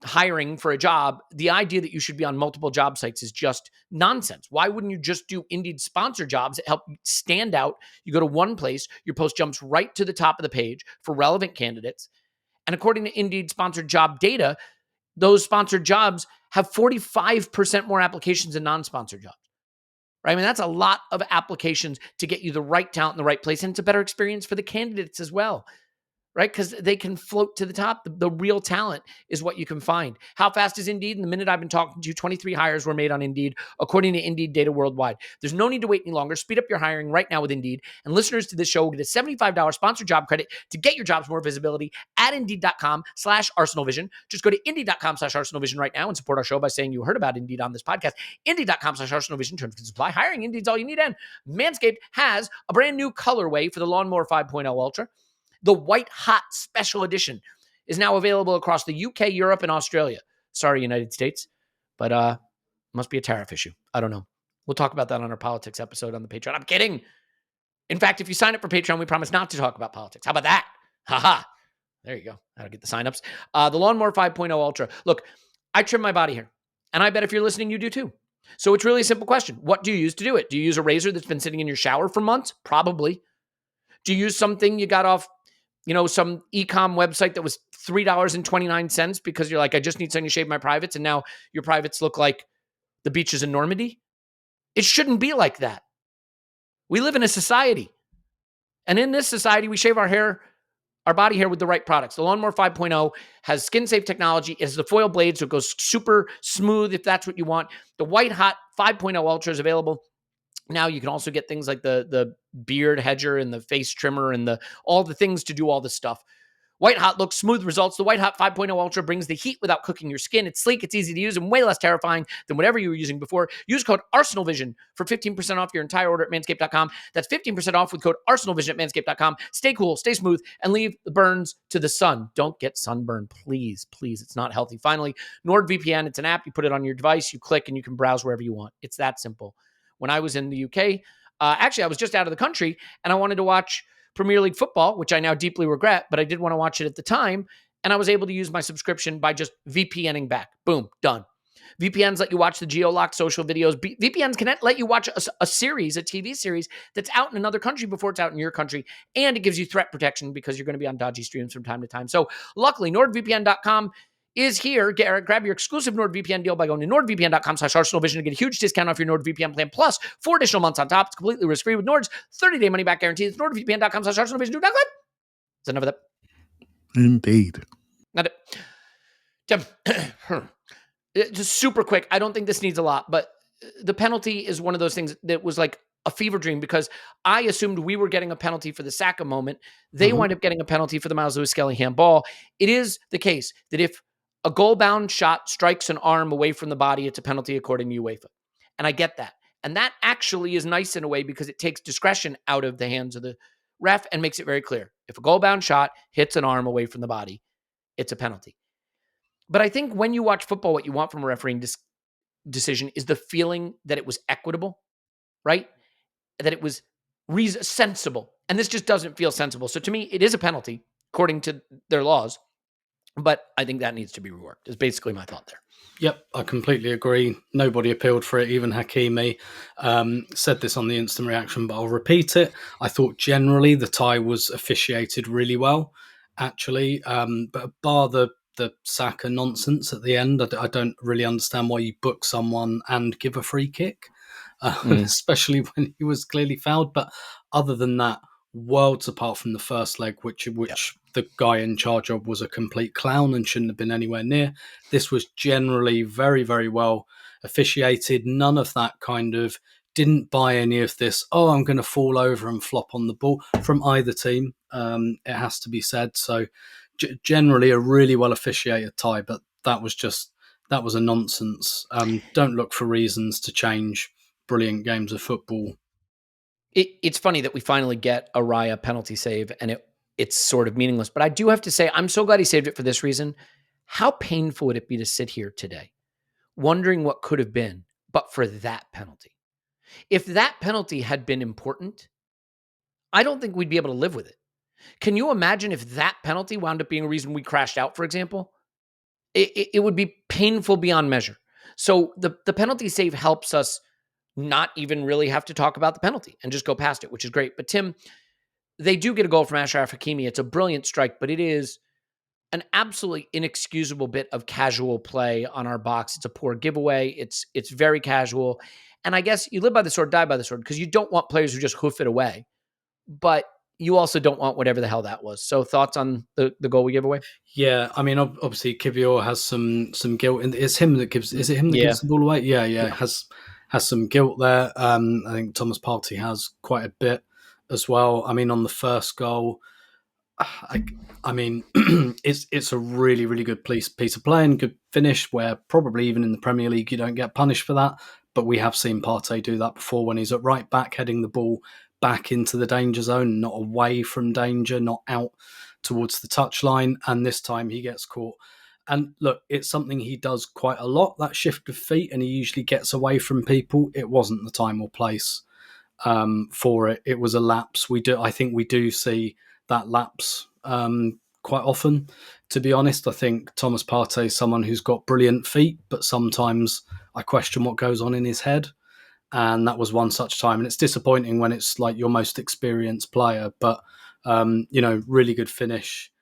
hiring for a job, the idea that you should be on multiple job sites is just nonsense. Why wouldn't you just do Indeed sponsored jobs that help stand out? You go to one place, your post jumps right to the top of the page for relevant candidates. And according to Indeed sponsored job data, those sponsored jobs have 45% more applications than non-sponsored jobs. Right? I mean, that's a lot of applications to get you the right talent in the right place. And it's a better experience for the candidates as well. Right? Because they can float to the top. The real talent is what you can find. How fast is Indeed? In the minute I've been talking to you, 23 hires were made on Indeed, according to Indeed data worldwide. There's no need to wait any longer. Speed up your hiring right now with Indeed. And listeners to this show will get a $75 sponsored job credit to get your jobs more visibility at Indeed.com/ArsenalVision. Just go to Indeed.com/ArsenalVision right now and support our show by saying you heard about Indeed on this podcast. Indeed.com/ArsenalVision. Terms and supply. Hiring Indeed's all you need. And Manscaped has a brand new colorway for the Lawnmower 5.0 Ultra. The White Hot Special Edition is now available across the UK, Europe, and Australia. Sorry, United States, but must be a tariff issue. I don't know. We'll talk about that on our politics episode on the Patreon. I'm kidding. In fact, if you sign up for Patreon, we promise not to talk about politics. How about that? Haha. There you go. That'll get the signups. The Lawnmower 5.0 Ultra. Look, I trim my body hair, and I bet if you're listening, you do too. So it's really a simple question. What do you use to do it? Do you use a razor that's been sitting in your shower for months? Probably. Do you use something you got off some e-com website that was $3.29 because you're like, I just need something to shave my privates, and now your privates look like the beaches in Normandy? It shouldn't be like that. We live in a society. And in this society, we shave our body hair with the right products. The Lawnmower 5.0 has skin-safe technology. It has the foil blade, so it goes super smooth if that's what you want. The White Hot 5.0 Ultra is available. Now you can also get things like the beard hedger and the face trimmer and all the things to do all this stuff. White Hot looks, smooth results. The White Hot 5.0 Ultra brings the heat without cooking your skin. It's sleek, it's easy to use, and way less terrifying than whatever you were using before. Use code ArsenalVision for 15% off your entire order at Manscaped.com. That's 15% off with code ArsenalVision at Manscaped.com. Stay cool, stay smooth, and leave the burns to the sun. Don't get sunburned, please. Please, it's not healthy. Finally, NordVPN, it's an app. You put it on your device, you click, and you can browse wherever you want. It's that simple. When I was in the UK, actually, I was just out of the country, and I wanted to watch Premier League football, which I now deeply regret, but I did want to watch it at the time, and I was able to use my subscription by just VPNing back. Boom, done. VPNs let you watch the geo-locked social videos. VPNs can let you watch a series, a TV series that's out in another country before it's out in your country, and it gives you threat protection because you're going to be on dodgy streams from time to time. So luckily, NordVPN.com is here. Grab your exclusive NordVPN deal by going to NordVPN.com/ArsenalVision to get a huge discount off your NordVPN plan, plus 4 additional months on top. It's completely risk-free with Nord's 30-day money-back guarantee. It's NordVPN.com/ArsenalVision. Do not click. Is that enough of that? Indeed. Not it. Tim, just super quick. I don't think this needs a lot, but the penalty is one of those things that was like a fever dream because I assumed we were getting a penalty for the Saka moment. They wind up getting a penalty for the Miles Lewis-Skelly handball. It is the case that if a goal-bound shot strikes an arm away from the body, it's a penalty according to UEFA. And I get that. And that actually is nice in a way because it takes discretion out of the hands of the ref and makes it very clear. If a goal-bound shot hits an arm away from the body, it's a penalty. But I think when you watch football, what you want from a refereeing decision is the feeling that it was equitable, right? That it was sensible. And this just doesn't feel sensible. So to me, it is a penalty according to their laws. But I think that needs to be reworked, is basically my thought there. Yep, I completely agree. Nobody appealed for it, even Hakimi. Said this on the instant reaction, but I'll repeat it. I thought generally the tie was officiated really well, actually. But bar the Saka nonsense at the end, I don't really understand why you book someone and give a free kick, especially when he was clearly fouled. But other than that, worlds apart from the first leg, which the guy in charge of was a complete clown and shouldn't have been anywhere near. This was generally very, very well officiated. None of that kind of didn't buy any of this, I'm going to fall over and flop on the ball from either team. It has to be said. So generally a really well officiated tie, but that was a nonsense. Don't look for reasons to change brilliant games of football. It's funny that we finally get a Raya penalty save and it's sort of meaningless. But I do have to say, I'm so glad he saved it for this reason. How painful would it be to sit here today wondering what could have been, but for that penalty? If that penalty had been important, I don't think we'd be able to live with it. Can you imagine if that penalty wound up being a reason we crashed out, for example? It would be painful beyond measure. So the penalty save helps us not even really have to talk about the penalty and just go past it, which is great. But Tim, they do get a goal from Achraf Hakimi. It's a brilliant strike, but it is an absolutely inexcusable bit of casual play on our box. It's a poor giveaway. It's very casual. And I guess you live by the sword, die by the sword, because you don't want players who just hoof it away. But you also don't want whatever the hell that was. So thoughts on the goal we give away? Yeah, I mean, obviously Kivior has some guilt, and it's him that gives. Is it him that Yeah. gives the ball away? Yeah. Has some guilt there. I think Thomas Partey has quite a bit as well. I mean, on the first goal, I mean, it's a really, really good piece of play and good finish, where probably even in the Premier League you don't get punished for that. But we have seen Partey do that before when he's at right back, heading the ball back into the danger zone, not away from danger, not out towards the touchline. And this time he gets caught. And look, it's something he does quite a lot, that shift of feet, and he usually gets away from people. It wasn't the time or place for it. It was a lapse. I think we do see that lapse quite often. To be honest, I think Thomas Partey is someone who's got brilliant feet, but sometimes I question what goes on in his head. And that was one such time. And it's disappointing when it's like your most experienced player, but really good finish.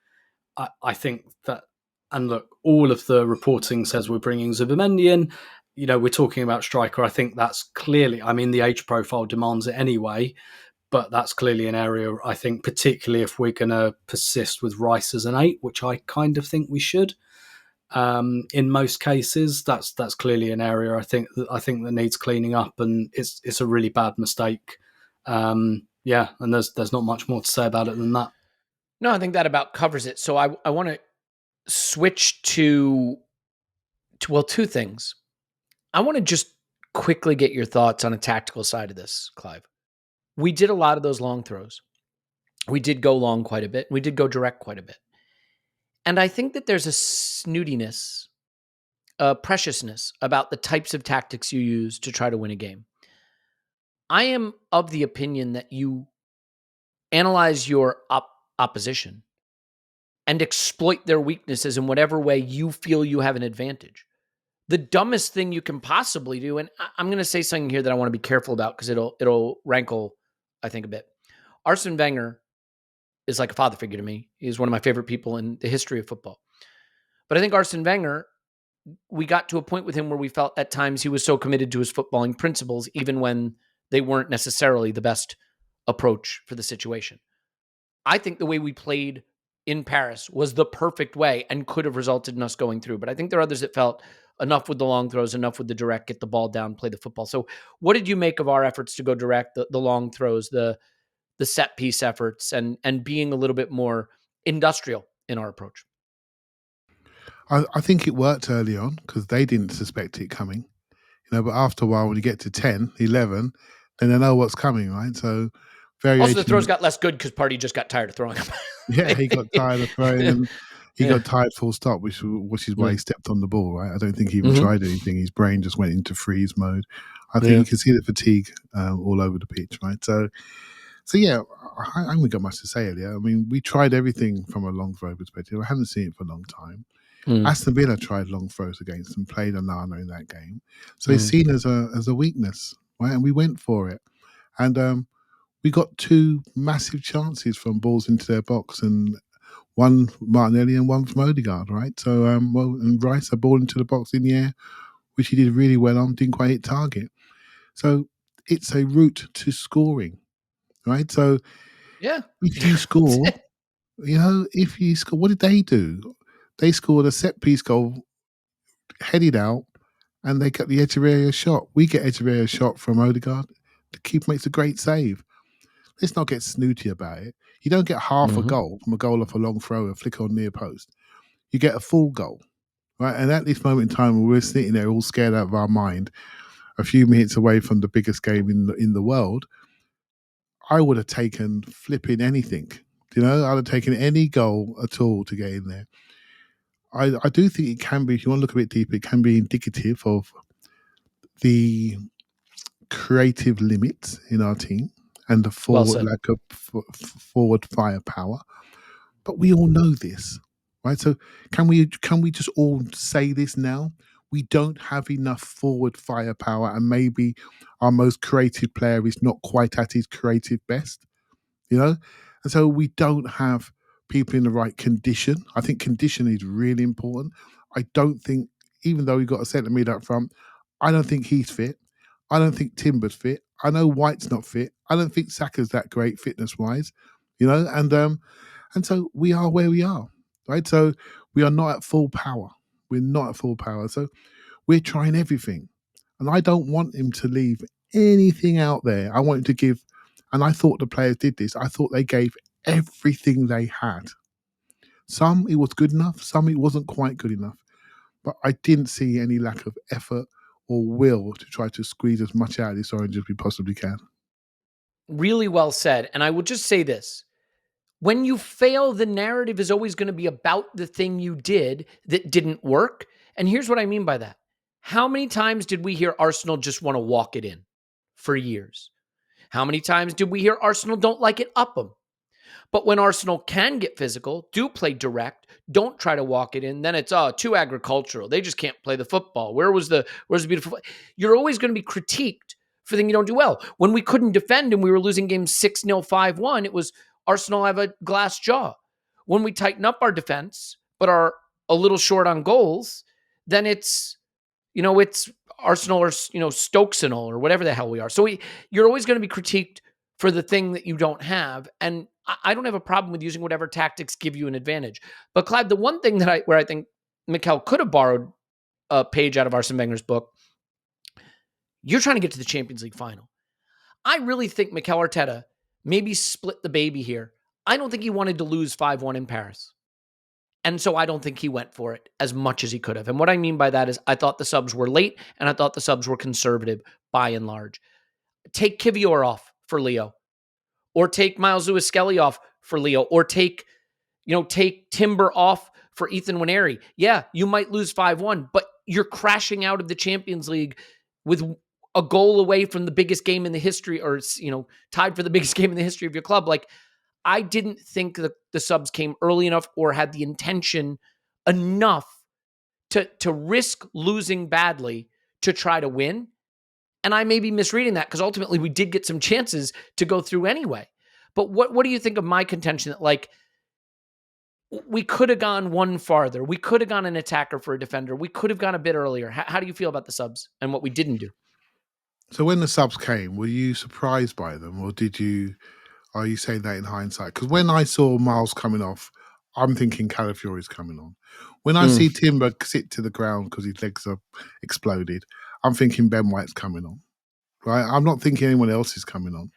I think that, and look, all of the reporting says we're bringing Zubimendi in. We're talking about striker. I think that's clearly, I mean, the age profile demands it anyway, but that's clearly an area, I think, particularly if we're going to persist with Rice as an 8, which I kind of think we should. In most cases, that's clearly an area I think that needs cleaning up, and it's a really bad mistake. And there's not much more to say about it than that. No, I think that about covers it. So I want to switch to two things. I want to just quickly get your thoughts on a tactical side of this, Clive. We did a lot of those long throws. We did go long quite a bit. We did go direct quite a bit. And I think that there's a snootiness, a preciousness about the types of tactics you use to try to win a game. I am of the opinion that you analyze your opposition and exploit their weaknesses in whatever way you feel you have an advantage. The dumbest thing you can possibly do, and I'm going to say something here that I want to be careful about because it'll rankle, I think, a bit. Arsene Wenger is like a father figure to me. He's one of my favorite people in the history of football. But I think Arsene Wenger, we got to a point with him where we felt at times he was so committed to his footballing principles, even when they weren't necessarily the best approach for the situation. I think the way we played in Paris was the perfect way and could have resulted in us going through. But I think there are others that felt enough with the long throws, enough with the direct, get the ball down, play the football. So what did you make of our efforts to go direct, the long throws, the set piece efforts, and being a little bit more industrial in our approach? I think it worked early on because they didn't suspect it coming. But after a while, when you get to 10, 11, then they know what's coming, right? So variation. Also, the throws got less good because Partey just got tired of throwing them. Yeah, he got tired of throwing and he got tired full stop, which is why he stepped on the ball, right? I don't think he even tried anything. His brain just went into freeze mode. I think you can see the fatigue all over the pitch, right? So yeah, I haven't got much to say, Elliot. I mean, we tried everything from a long throw perspective. I haven't seen it for a long time. Aston Villa tried long throws against them, played Onana in that game. So it's seen as a weakness, right? And we went for it. And we got 2 massive chances from balls into their box, and one Martinelli and one from Odegaard, right? So, and Rice, a ball into the box in the air, which he did really well on, didn't quite hit target. So it's a route to scoring, right? So yeah, if you score, what did they do? They scored a set-piece goal, headed out, and they got the edge of area shot. We get edge of area shot from Odegaard. The keeper makes a great save. Let's not get snooty about it. You don't get half a goal from a goal off a long throw, a flick on near post. You get a full goal, right? And at this moment in time, when we're sitting there all scared out of our mind, a few minutes away from the biggest game in the world, I would have taken flipping anything. I'd have taken any goal at all to get in there. I do think it can be, if you want to look a bit deeper, it can be indicative of the creative limits in our team and the lack of forward firepower. But we all know this, right? So can we just all say this now? We don't have enough forward firepower, and maybe our most creative player is not quite at his creative best, And so we don't have people in the right condition. I think condition is really important. I don't think, even though we've got a centre mid up front, I don't think he's fit. I don't think Timber's fit. I know White's not fit. I don't think Saka's that great fitness-wise, and so we are where we are, right? So we are not at full power. We're not at full power. So we're trying everything. And I don't want him to leave anything out there. I want him to give, and I thought the players did this, I thought they gave everything they had. Some it was good enough, some it wasn't quite good enough. But I didn't see any lack of effort or will to try to squeeze as much out of this orange as we possibly can. Really well said. And I will just say this. When you fail, the narrative is always going to be about the thing you did that didn't work. And here's what I mean by that. How many times did we hear Arsenal just want to walk it in for years? How many times did we hear Arsenal don't like it up them? But when Arsenal can get physical, do play direct, don't try to walk it in, then it's too agricultural. They just can't play the football. Where's the beautiful? You're always going to be critiqued for things you don't do well. When we couldn't defend and we were losing games 6-0, 5-1, it was Arsenal have a glass jaw. When we tighten up our defense, but are a little short on goals, then it's Arsenal or Stokesenal or whatever the hell we are. So you're always going to be critiqued for the thing that you don't have. And I don't have a problem with using whatever tactics give you an advantage. But Clive, the one thing where I think Mikel could have borrowed a page out of Arsene Wenger's book, you're trying to get to the Champions League final. I really think Mikel Arteta maybe split the baby here. I don't think he wanted to lose 5-1 in Paris. And so I don't think he went for it as much as he could have. And what I mean by that is I thought the subs were late and I thought the subs were conservative by and large. Take Kivior off for Leo, or take Miles Lewis-Skelly off for Leo, or take Timber off for Ethan Nwaneri. Yeah, you might lose 5-1, but you're crashing out of the Champions League with a goal away from the biggest game in the history, or tied for the biggest game in the history of your club. Like, I didn't think that the subs came early enough or had the intention enough to risk losing badly to try to win. And I may be misreading that because ultimately we did get some chances to go through anyway. But what do you think of my contention that, we could have gone one farther? We could have gone an attacker for a defender. We could have gone a bit earlier. How do you feel about the subs and what we didn't do? So when the subs came, were you surprised by them, or are you saying that in hindsight? Because when I saw Miles coming off, I'm thinking Calafiori's coming on. When I see Timber sit to the ground because his legs are exploded, I'm thinking Ben White's coming on. Right? I'm not thinking anyone else is coming on.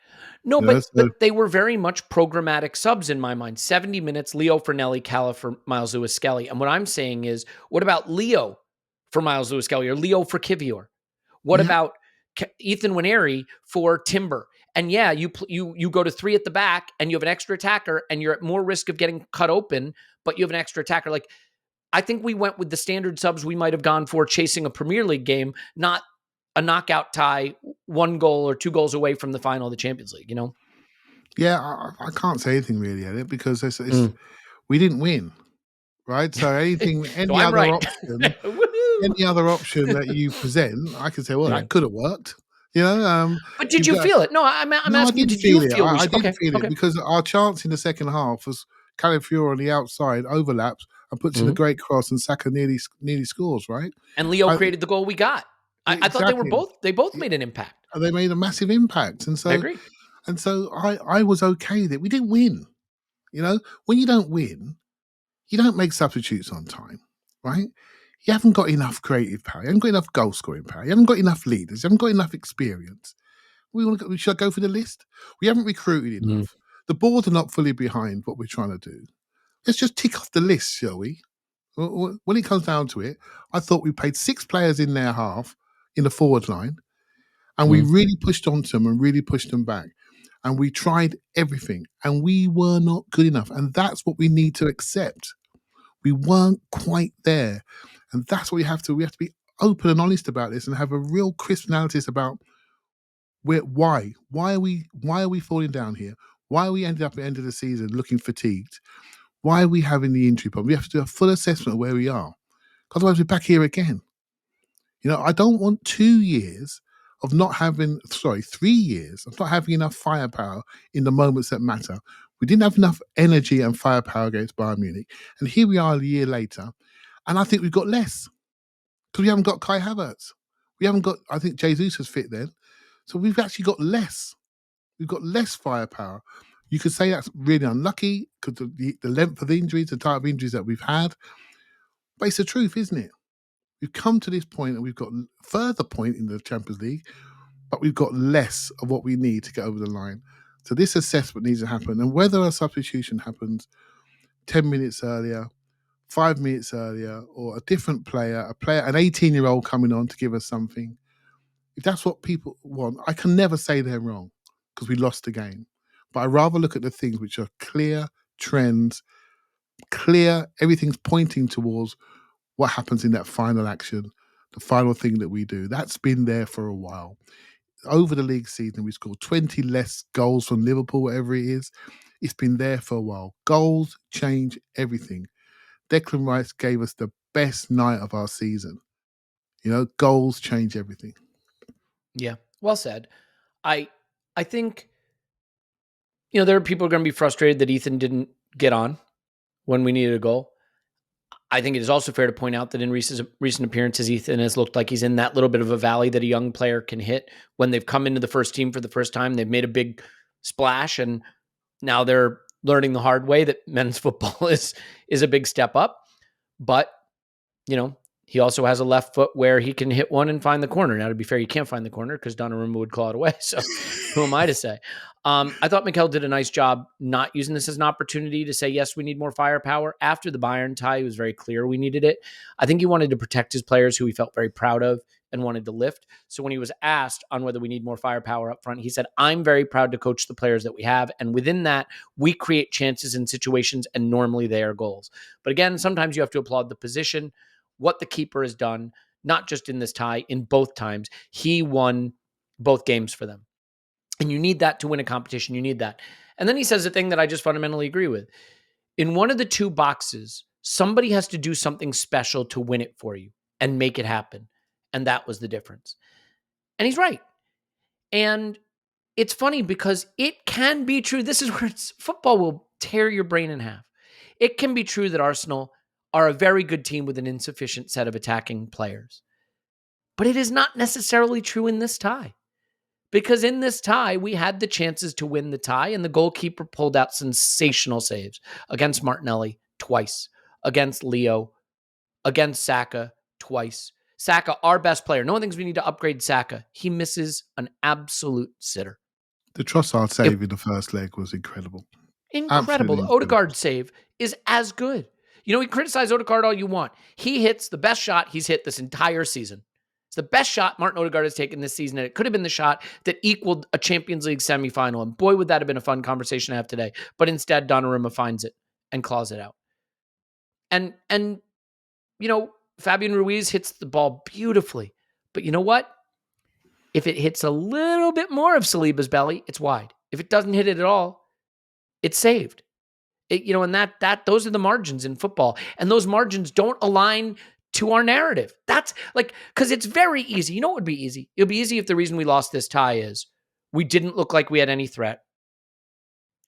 No, but they were very much programmatic subs in my mind. 70 minutes, Leo for Nelly, Cala for Miles Lewis-Skelly. And what I'm saying is, what about Leo for Miles Lewis-Skelly or Leo for Kivior? What about Ethan Nwaneri for Timber? And yeah, you go to 3 at the back and you have an extra attacker and you're at more risk of getting cut open, but you have an extra attacker. Like, I think we went with the standard subs we might have gone for chasing a Premier League game, not a knockout tie, 1 goal or 2 goals away from the final of the Champions League, Yeah, I can't say anything really, Elliot, because we didn't win, right? So any other option that you present, I could say, well, that could have worked. But did you feel it? No, I'm asking you, did you feel it? I didn't feel it because our chance in the second half was Calafiori on the outside overlaps and puts in a great cross, and Saka nearly scores, right? And Leo created the goal we got. I thought they both made an impact. They made a massive impact. And so I agree. And so I was okay that we didn't win. When you don't win, you don't make substitutes on time, right? You haven't got enough creative power. You haven't got enough goal scoring power. You haven't got enough leaders. You haven't got enough experience. Should I go for the list? We haven't recruited enough. The board are not fully behind what we're trying to do. Let's just tick off the list, shall we? When it comes down to it, I thought we played 6 players in their half in the forward line, and we really pushed onto them and really pushed them back. And we tried everything, and we were not good enough. And that's what we need to accept. We weren't quite there. And that's what we have to be open and honest about this and have a real crisp analysis about why are we falling down here? Why are we ended up at the end of the season looking fatigued? Why are we having the injury problem? We have to do a full assessment of where we are. Otherwise, we're back here again. I don't want 2 years of not having, 3 years of not having enough firepower in the moments that matter We didn't have enough energy and firepower against Bayern Munich. And here we are a year later, and I think we've got less because we haven't got Kai Havertz. We haven't got, I think Jesus was fit then. So we've actually got less. We've got less firepower. You could say that's really unlucky because of the length of the injuries, the type of injuries that we've had. But it's the truth, isn't it? We've come to this point and we've got further point in the Champions League, but we've got less of what we need to get over the line. So this assessment needs to happen. And whether a substitution happens 10 minutes earlier, 5 minutes earlier, or a different player, an 18-year-old coming on to give us something, if that's what people want, I can never say they're wrong because we lost the game. But I rather look at the things which are clear trends, everything's pointing towards what happens in that final action, the final thing that we do. That's been there for a while. Over the league season, we scored 20 less goals from Liverpool, whatever it is. It's been there for a while. Goals change everything. Declan Rice gave us the best night of our season. Goals change everything. Yeah, well said. I think, there are people who are going to be frustrated that Ethan didn't get on when we needed a goal. I think it is also fair to point out that in recent appearances, Ethan has looked like he's in that little bit of a valley that a young player can hit. When they've come into the first team for the first time, they've made a big splash, and now they're learning the hard way that men's football is a big step up. But, he also has a left foot where he can hit one and find the corner. Now, to be fair, you can't find the corner because Donnarumma would claw it away. So who am I to say? I thought Mikel did a nice job not using this as an opportunity to say, yes, we need more firepower. After the Bayern tie, he was very clear we needed it. I think he wanted to protect his players who he felt very proud of and wanted to lift. So when he was asked on whether we need more firepower up front, he said, I'm very proud to coach the players that we have. And within that, we create chances in situations, and normally they are goals. But again, sometimes you have to applaud the position, what the keeper has done, not just in this tie, in both times. He won both games for them. And you need that to win a competition. You need that. And then he says a thing that I just fundamentally agree with. In one of the two boxes, somebody has to do something special to win it for you and make it happen. And that was the difference. And he's right. And it's funny because it can be true. This is where football will tear your brain in half. It can be true that Arsenal are a very good team with an insufficient set of attacking players. But it is not necessarily true in this tie. Because in this tie, we had the chances to win the tie, and the goalkeeper pulled out sensational saves against Martinelli twice, against Leo, against Saka twice. Saka, our best player. No one thinks we need to upgrade Saka. He misses an absolute sitter. The Trossard save in the first leg was incredible. Incredible. The Odegaard save is as good. We criticize Odegaard all you want. He hits the best shot he's hit this entire season. It's the best shot Martin Odegaard has taken this season, and it could have been the shot that equaled a Champions League semifinal. And boy, would that have been a fun conversation to have today. But instead, Donnarumma finds it and claws it out. And Fabian Ruiz hits the ball beautifully. But you know what? If it hits a little bit more of Saliba's belly, it's wide. If it doesn't hit it at all, it's saved. And those are the margins in football. And those margins don't align to our narrative. That's because it's very easy. What would be easy? It would be easy if the reason we lost this tie is we didn't look like we had any threat,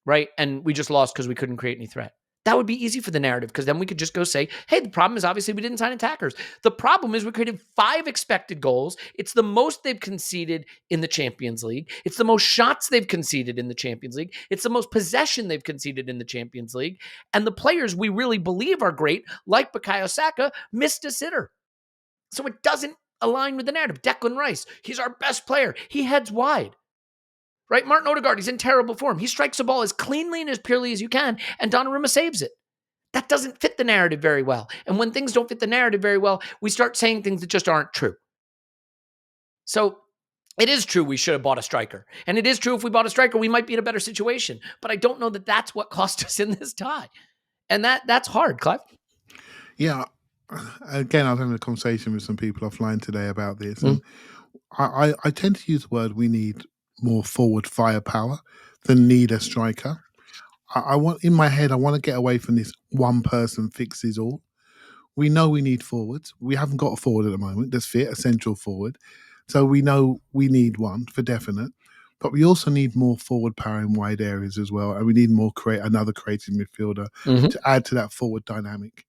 right? And we just lost because we couldn't create any threat. That would be easy for the narrative because then we could just go say, hey, the problem is obviously we didn't sign attackers. The problem is we created 5 expected goals. It's the most they've conceded in the Champions League. It's the most shots they've conceded in the Champions League. It's the most possession they've conceded in the Champions League. And the players we really believe are great, like Bukayo Saka, missed a sitter. So it doesn't align with the narrative. Declan Rice, he's our best player. He heads wide. Right? Martin Odegaard, he's in terrible form. He strikes a ball as cleanly and as purely as you can, and Donnarumma saves it. That doesn't fit the narrative very well. And when things don't fit the narrative very well, we start saying things that just aren't true. So it is true we should have bought a striker. And it is true if we bought a striker, we might be in a better situation. But I don't know that that's what cost us in this tie. And that's hard, Clive. Yeah. Again, I was having a conversation with some people offline today about this. And I tend to use the word we need more forward firepower than need a striker. I want in my head, I want to get away from this one person fixes all. We know we need forwards. We haven't got a forward at the moment that's fit, a central forward. So we know we need one for definite. but we also need more forward power in wide areas as well, and we need another creative midfielder to add to that forward dynamic.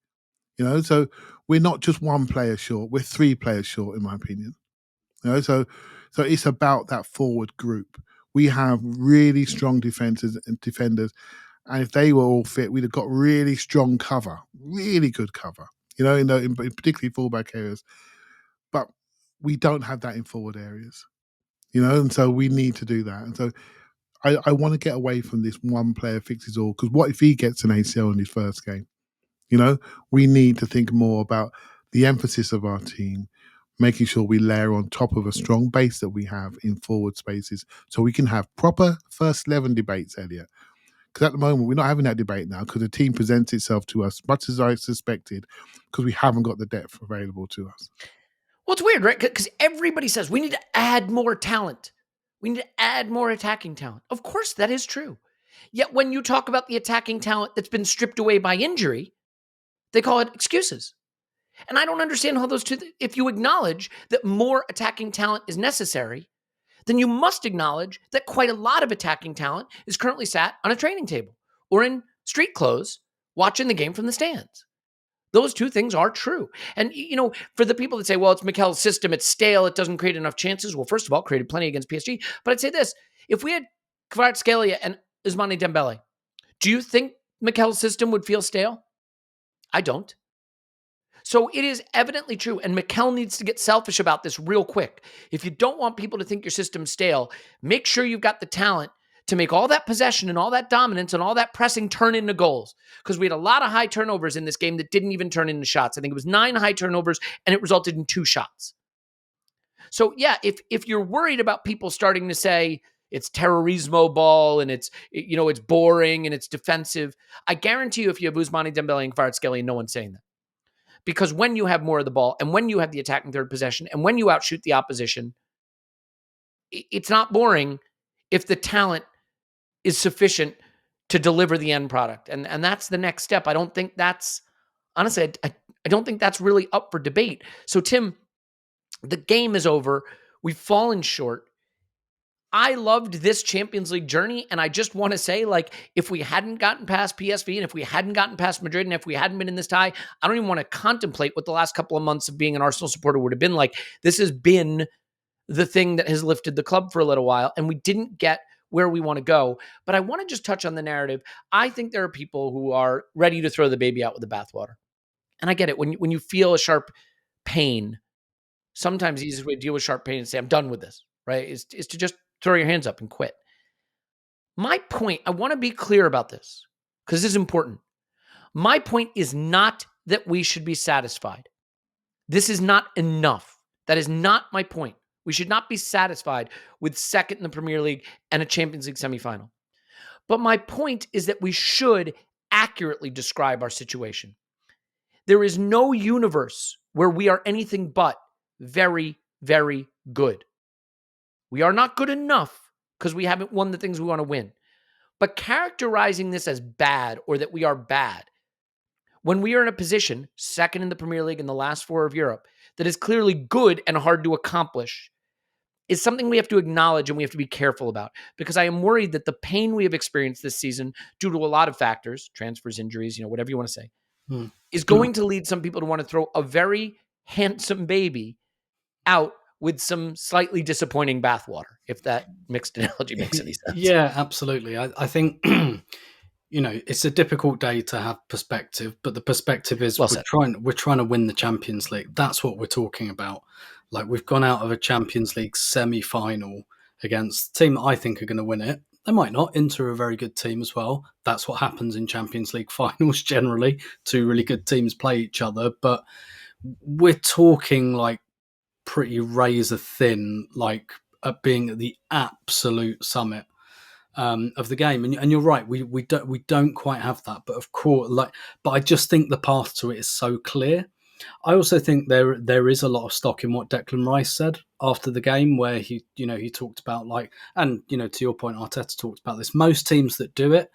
So we're not just one player short; we're 3 players short, in my opinion. So it's about that forward group. We have really strong defenders, and if they were all fit, we'd have got really strong cover, really good cover. In particularly fullback areas, but we don't have that in forward areas. And so we need to do that. And so I want to get away from this one player fixes all, because what if he gets an ACL in his first game? We need to think more about the emphasis of our team, making sure we layer on top of a strong base that we have in forward spaces, so we can have proper first 11 debates, Elliot. Because at the moment, we're not having that debate now, because the team presents itself to us, much as I suspected, because we haven't got the depth available to us. Well, it's weird, right? Because everybody says we need to add more talent. We need to add more attacking talent. Of course, that is true. Yet when you talk about the attacking talent that's been stripped away by injury, they call it excuses. And I don't understand how those two, if you acknowledge that more attacking talent is necessary, then you must acknowledge that quite a lot of attacking talent is currently sat on a training table or in street clothes watching the game from the stands. Those two things are true. And, for the people that say, well, it's Mikel's system, it's stale, it doesn't create enough chances. Well, first of all, created plenty against PSG. But I'd say this, if we had Kvaratskhelia and Ousmane Dembele, do you think Mikel's system would feel stale? I don't. So it is evidently true, and Mikel needs to get selfish about this real quick. If you don't want people to think your system's stale, make sure you've got the talent to make all that possession and all that dominance and all that pressing turn into goals. Because we had a lot of high turnovers in this game that didn't even turn into shots. I think it was 9 high turnovers, and it resulted in 2 shots. So yeah, if you're worried about people starting to say it's terrorismo ball and it's boring and it's defensive, I guarantee you if you have Ousmane Dembele and Kvaratskhelia, no one's saying that. Because when you have more of the ball and when you have the attacking third possession and when you outshoot the opposition, it's not boring if the talent is sufficient to deliver the end product. And that's the next step. I don't think that's, honestly, I don't think that's really up for debate. So, Tim, the game is over. We've fallen short. I loved this Champions League journey, and I just want to say, if we hadn't gotten past PSV, and if we hadn't gotten past Madrid, and if we hadn't been in this tie, I don't even want to contemplate what the last couple of months of being an Arsenal supporter would have been like. This has been the thing that has lifted the club for a little while, and we didn't get where we want to go. But I want to just touch on the narrative. I think there are people who are ready to throw the baby out with the bathwater. And I get it. When you feel a sharp pain, sometimes the easiest way to deal with sharp pain is say, I'm done with this, right? Is to just throw your hands up and quit. My point, I want to be clear about this because this is important. My point is not that we should be satisfied. This is not enough. That is not my point. We should not be satisfied with second in the Premier League and a Champions League semifinal. But my point is that we should accurately describe our situation. There is no universe where we are anything but very, very good. We are not good enough because we haven't won the things we want to win. But characterizing this as bad or that we are bad, when we are in a position, second in the Premier League in the last 4 of Europe, that is clearly good and hard to accomplish, is something we have to acknowledge and we have to be careful about. Because I am worried that the pain we have experienced this season, due to a lot of factors, transfers, injuries, whatever you want to say, is going to lead some people to want to throw a very handsome baby out with some slightly disappointing bathwater, if that mixed analogy makes any sense. Yeah, absolutely. I think, it's a difficult day to have perspective, but the perspective is we're trying to win the Champions League. That's what we're talking about. We've gone out of a Champions League semi-final against a team that I think are going to win it. They might not. Inter are a very good team as well. That's what happens in Champions League finals generally. 2 really good teams play each other, but we're talking pretty razor thin, at being at the absolute summit of the game. And you're right, we don't quite have that. But of course, but I just think the path to it is so clear. I also think there is a lot of stock in what Declan Rice said after the game, where he talked about and to your point, Arteta talked about this. Most teams that do it,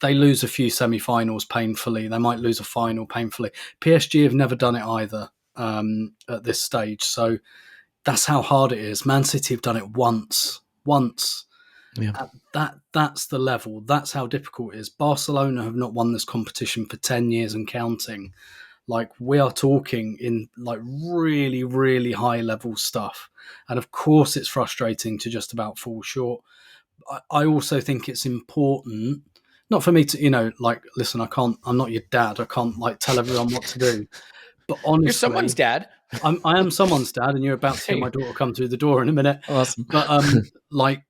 they lose a few semi-finals painfully. They might lose a final painfully. PSG have never done it either at this stage. So that's how hard it is. Man City have done it once. Yeah. That's the level. That's how difficult it is. Barcelona have not won this competition for 10 years and counting. Like, we are talking in like really, really high level stuff. And of course it's frustrating to just about fall short. I also think it's important, not for me to, like, listen, I'm not your dad. I can't like tell everyone what to do. But honestly, You're someone's dad. I am someone's dad, and you're about to hear my daughter come through the door in a minute. Awesome. But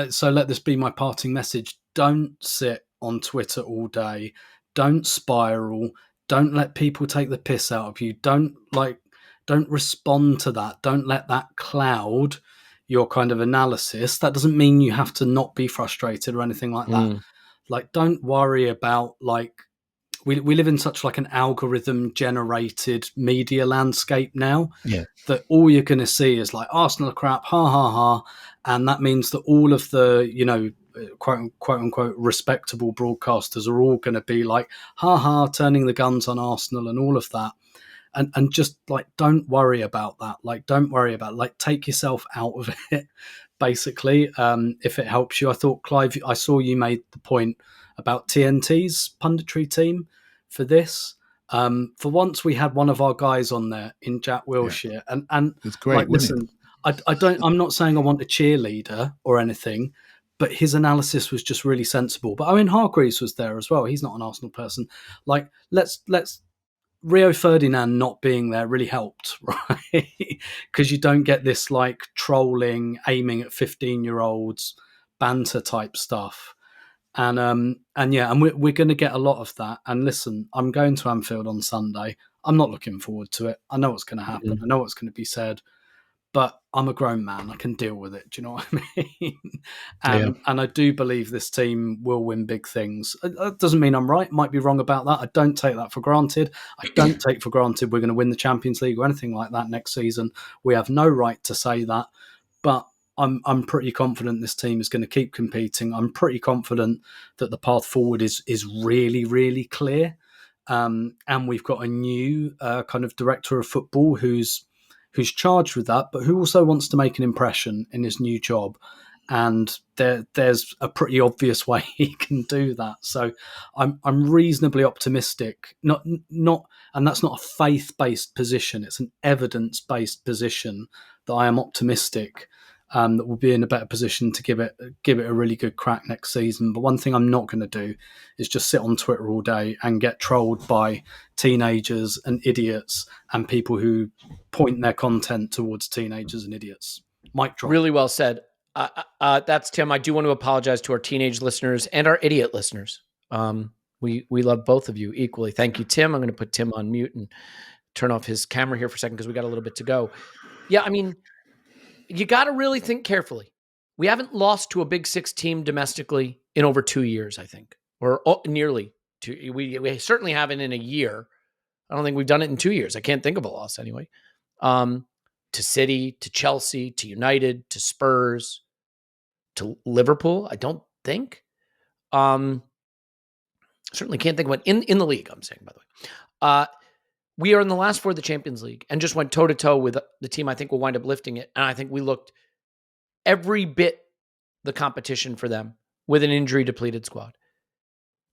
so let this be my parting message. Don't sit on Twitter all day. Don't spiral. Don't let people take the piss out of you. Don't respond to that. Don't let that cloud your kind of analysis. That doesn't mean you have to not be frustrated or anything like that. Like, don't worry about like, we live in such like an algorithm generated media landscape now that all you're going to see is like Arsenal are crap, ha ha ha, and that means that all of the quote unquote respectable broadcasters are all going to be like ha ha, turning the guns on Arsenal and all of that, and just like don't worry about that. Like, don't worry about it. Like, take yourself out of it. Basically, if it helps you. I thought, Clive, I saw you made the point about TNT's punditry team for this. For once, we had one of our guys on there in Jack Wilshere, and it's great. Like, listen, I'm not saying I want a cheerleader or anything, but his analysis was just really sensible. But Owen Hargreaves was there as well. He's not an Arsenal person. Like, let's Rio Ferdinand not being there really helped, right? Because you don't get this like trolling, aiming at 15-year-olds, banter type stuff. And we're going to get a lot of that. And listen, I'm going to Anfield on Sunday. I'm not looking forward to it. I know what's going to happen. I know what's going to be said. But I'm a grown man. I can deal with it. Do you know what I mean? And I do believe this team will win big things. It doesn't mean I'm right. Might be wrong about that. I don't take that for granted. I don't take for granted we're going to win the Champions League or anything like that next season. We have no right to say that. But I'm pretty confident this team is going to keep competing. I'm pretty confident that the path forward is really, really clear. And we've got a new kind of director of football who's charged with that, but who also wants to make an impression in his new job. And there's a pretty obvious way he can do that. So I'm reasonably optimistic. Not, and that's not a faith-based position. It's an evidence-based position that I am optimistic that we'll be in a better position to give it a really good crack next season. But one thing I'm not going to do is just sit on Twitter all day and get trolled by teenagers and idiots and people who point their content towards teenagers and idiots. Mic drop. Really well said. That's Tim. I do want to apologize to our teenage listeners and our idiot listeners. We love both of you equally. Thank you, Tim. I'm going to put Tim on mute and turn off his camera here for a second because we got a little bit to go. Yeah, I mean, you got to really think carefully. We haven't lost to a Big Six team domestically in over 2 years, I think, or nearly 2. We certainly haven't in a year. I don't think we've done it in 2 years. I can't think of a loss anyway. To City, to Chelsea, to United, to Spurs, to Liverpool. I don't think. Certainly can't think of one in the league. I'm saying, by the way. We are in the last 4 of the Champions League and just went toe-to-toe with the team I think will wind up lifting it. And I think we looked every bit the competition for them with an injury-depleted squad.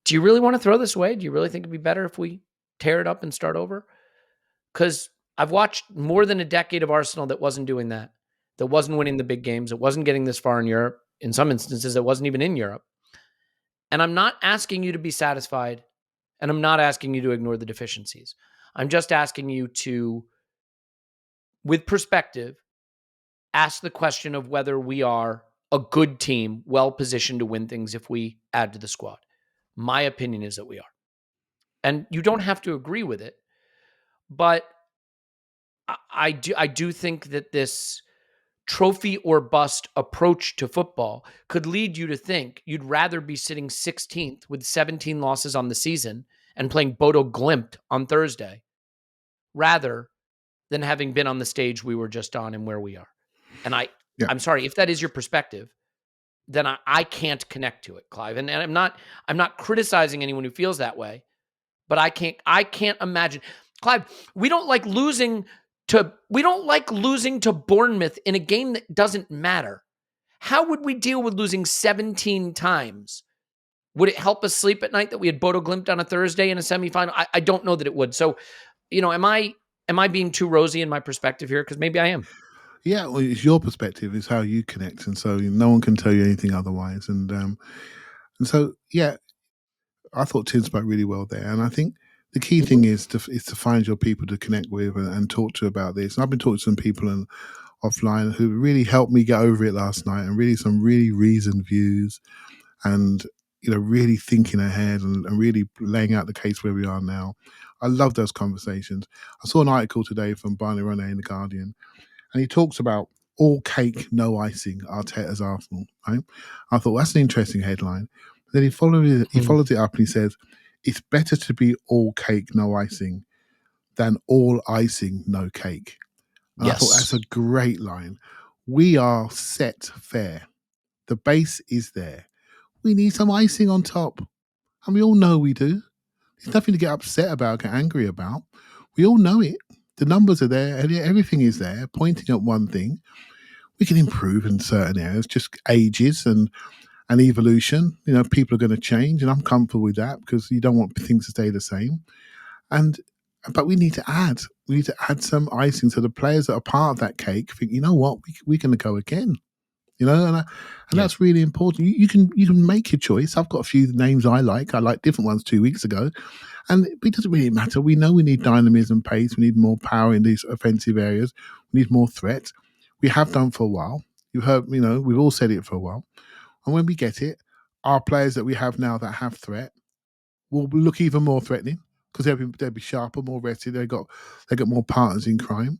Do you really want to throw this away? Do you really think it'd be better if we tear it up and start over? Because I've watched more than a decade of Arsenal that wasn't doing that wasn't winning the big games, that wasn't getting this far in Europe. In some instances, it wasn't even in Europe. And I'm not asking you to be satisfied, and I'm not asking you to ignore the deficiencies. I'm just asking you to, with perspective, ask the question of whether we are a good team, well-positioned to win things if we add to the squad. My opinion is that we are. And you don't have to agree with it, but I do think that this trophy or bust approach to football could lead you to think you'd rather be sitting 16th with 17 losses on the season and playing Bodo Glimt on Thursday rather than having been on the stage we were just on and where we are. And I'm sorry, if that is your perspective, then I can't connect to it, Clive. And I'm not criticizing anyone who feels that way, but I can't imagine. Clive, we don't like losing to Bournemouth in a game that doesn't matter. How would we deal with losing 17 times? Would it help us sleep at night that we had Bodo Glimt on a Thursday in a semifinal? I don't know that it would. So, am I being too rosy in my perspective here? Because maybe I am. Yeah, well, it's your perspective. It's how you connect, and so no one can tell you anything otherwise. And so, yeah, I thought Tim spoke really well there, and I think the key thing is to find your people to connect with and talk to about this. And I've been talking to some people offline who really helped me get over it last night, and really some really reasoned views, and really thinking ahead and really laying out the case where we are now. I love those conversations. I saw an article today from Barney Ronay in The Guardian, and he talks about all cake, no icing, Arteta's Arsenal. Right? I thought, well, that's an interesting headline. But then he follows it up and he says, it's better to be all cake, no icing than all icing, no cake. And Yes. I thought that's a great line. We are set fair. The base is there. We need some icing on top. And we all know we do. There's nothing to get upset about, get angry about. We all know it. The numbers are there. Everything is there, pointing at one thing. We can improve in certain areas, just ages and evolution. People are going to change, and I'm comfortable with that because you don't want things to stay the same. But we need to add. We need to add some icing so the players that are part of that cake think, you know what, we're going to go again. And that's really important. You can make your choice. I've got a few names I like. I like different ones 2 weeks ago. And it doesn't really matter. We know we need dynamism, pace. We need more power in these offensive areas. We need more threat. We have done for a while. You heard, we've all said it for a while. And when we get it, our players that we have now that have threat will look even more threatening because they'll be sharper, more rested. They got more partners in crime.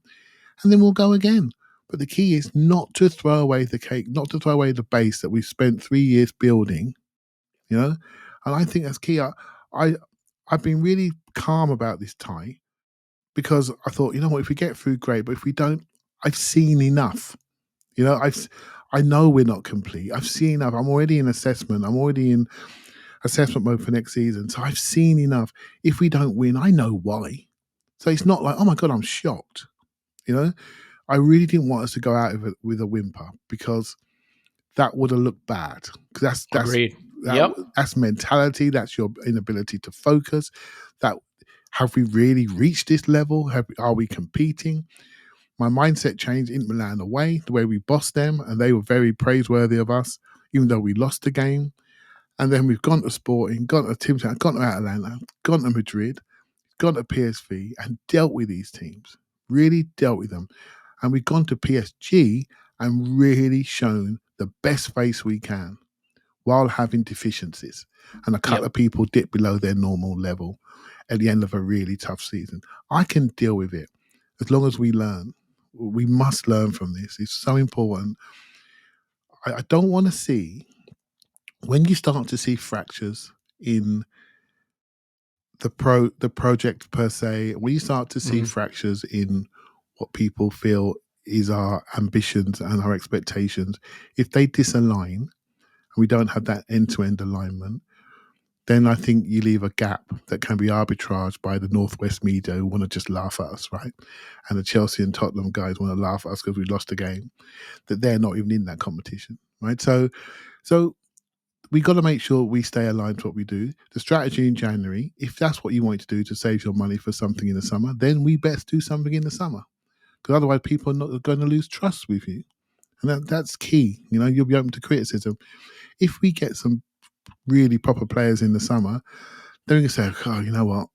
And then we'll go again. But the key is not to throw away the cake, not to throw away the base that we've spent 3 years building, And I think that's key. I've been really calm about this tie because I thought, if we get through, great. But if we don't, I've seen enough. I know we're not complete. I've seen enough. I'm already in assessment. I'm already in assessment mode for next season. So I've seen enough. If we don't win, I know why. So it's not like, oh my God, I'm shocked. I really didn't want us to go out with a whimper because that would have looked bad. Because that's Agreed. That's mentality. That's your inability to focus. That have we really reached this level? Are we competing? My mindset changed in Milan away, the way we bossed them, and they were very praiseworthy of us, even though we lost the game. And then we've gone to Sporting, gone to Tim, gone to Atalanta, gone to Madrid, gone to PSV, and dealt with these teams. Really dealt with them. And we've gone to PSG and really shown the best face we can while having deficiencies. And a couple of people dip below their normal level at the end of a really tough season. I can deal with it as long as we learn. We must learn from this. It's so important. I don't want to see, when you start to see fractures in the project per se, when you start to see fractures in what people feel is our ambitions and our expectations, if they disalign and we don't have that end-to-end alignment, then I think you leave a gap that can be arbitraged by the Northwest media who want to just laugh at us, right? And the Chelsea and Tottenham guys want to laugh at us because we lost the game, that they're not even in that competition, right? So we got to make sure we stay aligned to what we do. The strategy in January, if that's what you want to do to save your money for something in the summer, then we best do something in the summer. Because otherwise people are not going to lose trust with you. And that's key. You'll be open to criticism. If we get some really proper players in the summer, then we can say, oh, you know what?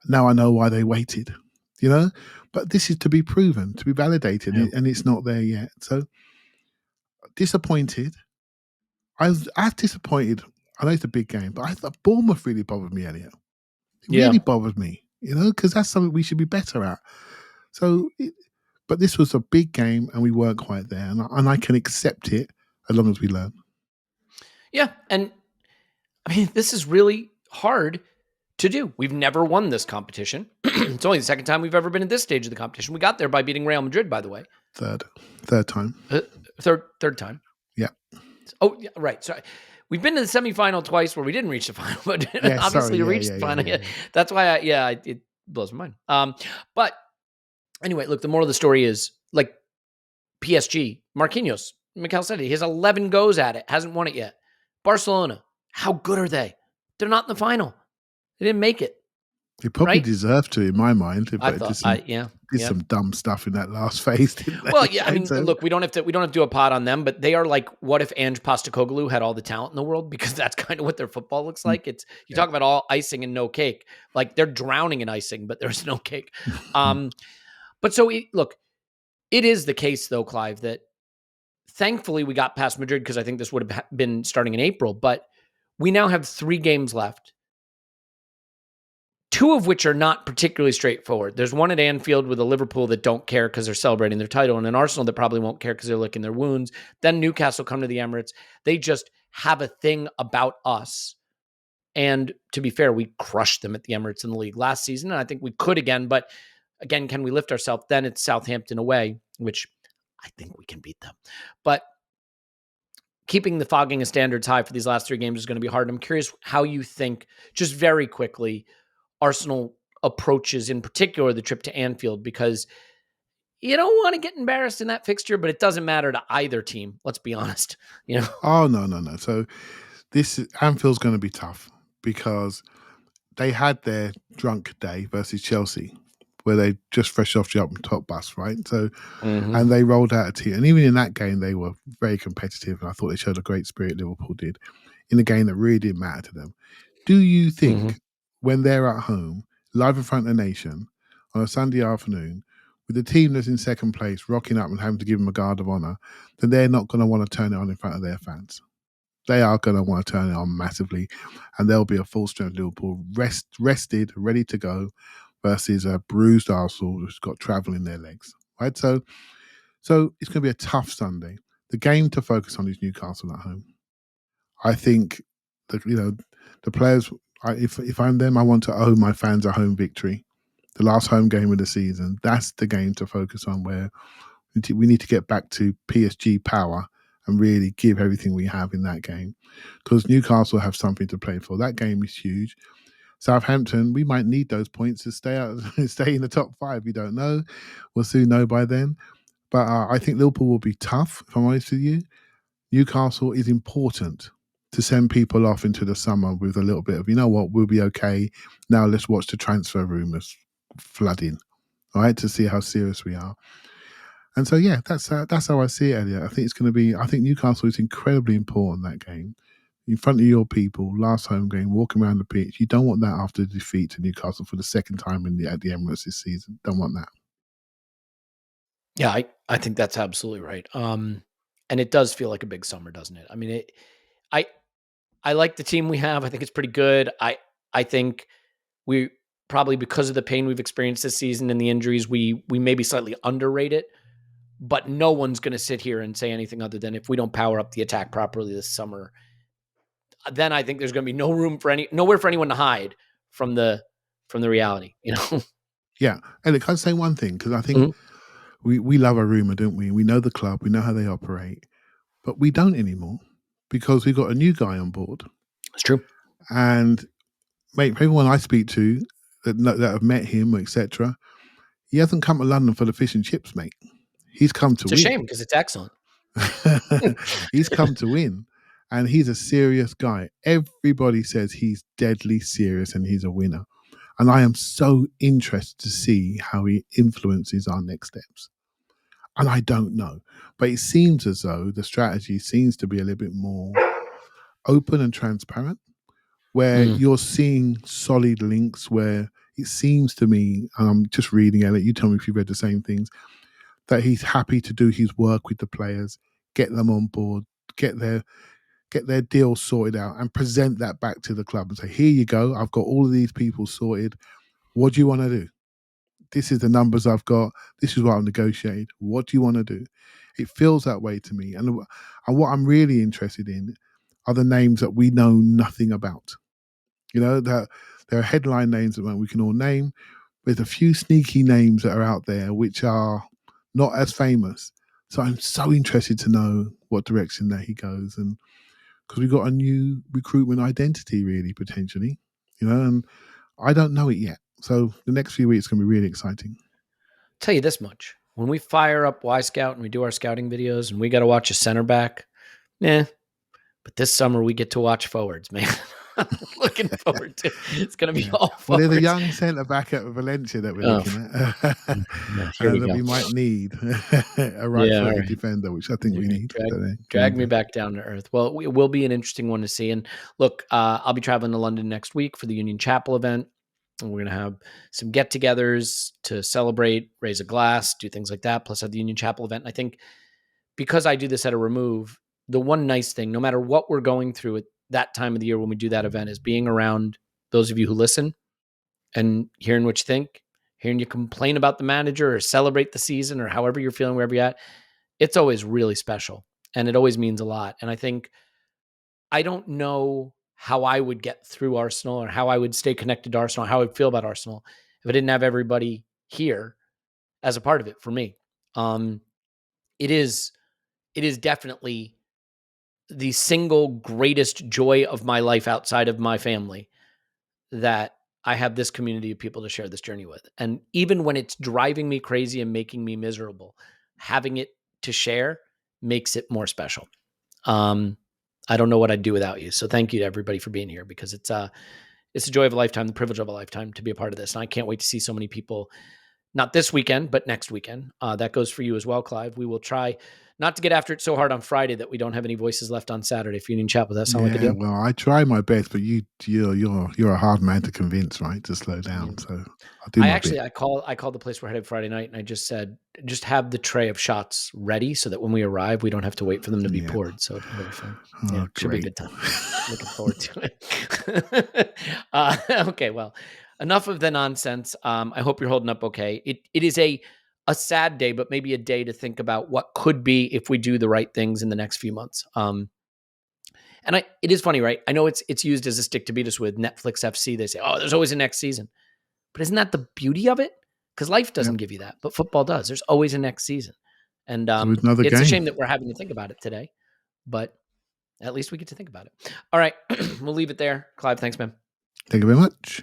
Now I know why they waited. But this is to be proven, to be validated, and it's not there yet. So disappointed. I was disappointed. I know it's a big game, but I thought Bournemouth really bothered me, Elliot. It really bothered me, because that's something we should be better at. So, but this was a big game and we weren't quite there. And I can accept it as long as we learn. Yeah. And I mean, this is really hard to do. We've never won this competition. It's only the second time we've ever been at this stage of the competition. We got there by beating Real Madrid, by the way. Third time. Third time. Yeah. Oh, yeah, right. So we've been to the semifinal twice where we didn't reach the final, but obviously to reach the final. Yeah. That's why it blows my mind. But anyway, look, the moral of the story is, like, PSG, Marquinhos Mikel said it. He has 11 goes at it. Hasn't won it yet. Barcelona, how good are they? They're not in the final. They didn't make it. They probably right? deserved to, in my mind. I But thought, did some dumb stuff in that last phase, didn't they? Well, yeah. I mean, look, we don't have to do a pod on them, but they are like, what if Ange Postecoglou had all the talent in the world? Because that's kind of what their football looks like. It's talk about all icing and no cake. Like they're drowning in icing, but there's no cake. But so look, it is the case though, Clive, that thankfully we got past Madrid because I think this would have been starting in April, but we now have 3 games left. 2 of which are not particularly straightforward. There's one at Anfield with a Liverpool that don't care because they're celebrating their title, and an Arsenal that probably won't care because they're licking their wounds. Then Newcastle come to the Emirates. They just have a thing about us. And to be fair, we crushed them at the Emirates in the league last season, and I think we could again. But again, can we lift ourselves? Then it's Southampton away, which I think we can beat them. But keeping the fogging of standards high for these last 3 games is going to be hard. I'm curious how you think, just very quickly, Arsenal approaches, in particular, the trip to Anfield, because you don't want to get embarrassed in that fixture, but it doesn't matter to either team. Let's be honest. Oh, no. So Anfield's going to be tough because they had their drunk day versus Chelsea, where they just fresh off the up top bus, right? So, and they rolled out a team, and even in that game, they were very competitive, and I thought they showed a great spirit. Liverpool did in a game that really didn't matter to them. Do you think when they're at home, live in front of the nation on a Sunday afternoon, with the team that's in second place rocking up and having to give them a guard of honour, then they're not going to want to turn it on in front of their fans? They are going to want to turn it on massively, and there'll be a full-strength Liverpool rested, ready to go, versus a bruised Arsenal who's got travel in their legs, right? So it's going to be a tough Sunday. The game to focus on is Newcastle at home. I think that the players. If I'm them, I want to owe my fans a home victory. The last home game of the season, that's the game to focus on, where we need to get back to PSG power and really give everything we have in that game, because Newcastle have something to play for. That game is huge. Southampton, we might need those points to stay in the top 5. We don't know. We'll soon know by then. But I think Liverpool will be tough, if I'm honest with you. Newcastle is important to send people off into the summer with a little bit of, we'll be okay. Now let's watch the transfer rumours flooding, all right, to see how serious we are. And so, that's how I see it, Elliot. I think Newcastle is incredibly important, that game. In front of your people, last home game, walking around the pitch. You don't want that after the defeat to Newcastle for the second time at the Emirates this season. Don't want that. Yeah, I think that's absolutely right. And it does feel like a big summer, doesn't it? I mean, I like the team we have. I think it's pretty good. I think we probably, because of the pain we've experienced this season and the injuries, we maybe slightly underrate it. But no one's going to sit here and say anything other than, if we don't power up the attack properly this summer, then I think there's going to be nowhere for anyone to hide from the reality. Yeah, and can I say one thing? Because I think we love a rumor, don't we? We know the club, we know how they operate, but we don't anymore, because we've got a new guy on board. It's true. And mate, everyone I speak to that have met him, etc., he hasn't come to London for the fish and chips, mate. He's come to win. It's a shame, because it's excellent. He's come to win, and he's a serious guy. Everybody says he's deadly serious and he's a winner. And I am so interested to see how he influences our next steps. And I don't know, but it seems as though the strategy seems to be a little bit more open and transparent, where you're seeing solid links, where it seems to me, and I'm just reading Elliot, you tell me if you read the same things, that he's happy to do his work with the players, get them on board, get their deal sorted out, and present that back to the club and say, here you go, I've got all of these people sorted. What do you want to do? This is the numbers I've got. This is what I've negotiated. What do you want to do? It feels that way to me. And what I'm really interested in are the names that we know nothing about. That there are headline names that we can all name. There's a few sneaky names that are out there which are not as famous. So I'm so interested to know what direction that he goes, and because we've got a new recruitment identity, really, potentially, and I don't know it yet. So the next few weeks can be really exciting. Tell you this much. when we fire up Y Scout and we do our scouting videos and we got to watch a center back, but this summer we get to watch forwards, man. I'm looking forward to it. It's going to be all forwards. Well, there's a young centre back at Valencia that we're looking at that we might need a right-footed defender, which I think we need. Drag me back down to earth. Well, it will be an interesting one to see. And look, I'll be traveling to London next week for the Union Chapel event. And we're going to have some get-togethers to celebrate, raise a glass, do things like that, plus have the Union Chapel event. And I think because I do this at a remove, the one nice thing, no matter what we're going through at that time of the year when we do that event, is being around those of you who listen and hearing what you think, hearing you complain about the manager or celebrate the season or however you're feeling, wherever you're at. It's always really special and it always means a lot. And I think I don't know how I would get through Arsenal or how I would stay connected to Arsenal, how I would feel about Arsenal if I didn't have everybody here as a part of it for me. It is definitely the single greatest joy of my life outside of my family that I have this community of people to share this journey with. And even when it's driving me crazy and making me miserable, having it to share makes it more special. I don't know what I'd do without you. So thank you to everybody for being here, because it's a joy of a lifetime, the privilege of a lifetime to be a part of this. And I can't wait to see so many people, not this weekend, but next weekend. That goes for you as well, Clive. We will try not to get after it so hard on Friday that we don't have any voices left on Saturday for Union Chapel. Does that sound like a deal? Well, I try my best, but you're a hard man to convince, right? To slow down. So I'll do my bit. I called the place we're headed Friday night, and I just said, just have the tray of shots ready so that when we arrive, we don't have to wait for them to be poured. So it'll be fun. Should be a good time. Looking forward to it. Okay, well, enough of the nonsense. I hope you're holding up okay. It is a sad day, but maybe a day to think about what could be if we do the right things in the next few months. And it is funny, right? I know it's used as a stick to beat us with Netflix FC. They say, oh, there's always a next season. But isn't that the beauty of it? Because life doesn't give you that, but football does. There's always a next season. And it's a shame that we're having to think about it today, but at least we get to think about it. All right, we'll leave it there. Clive, thanks, man. Thank you very much.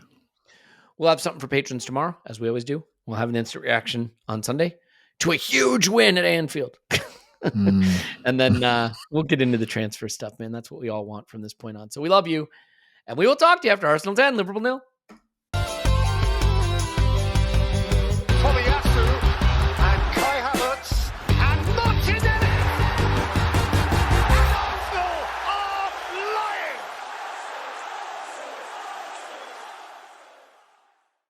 We'll have something for patrons tomorrow, as we always do. We'll have an instant reaction on Sunday to a huge win at Anfield. And then we'll get into the transfer stuff, man. That's what we all want from this point on. So we love you, and we will talk to you after Arsenal 10, Liverpool 0.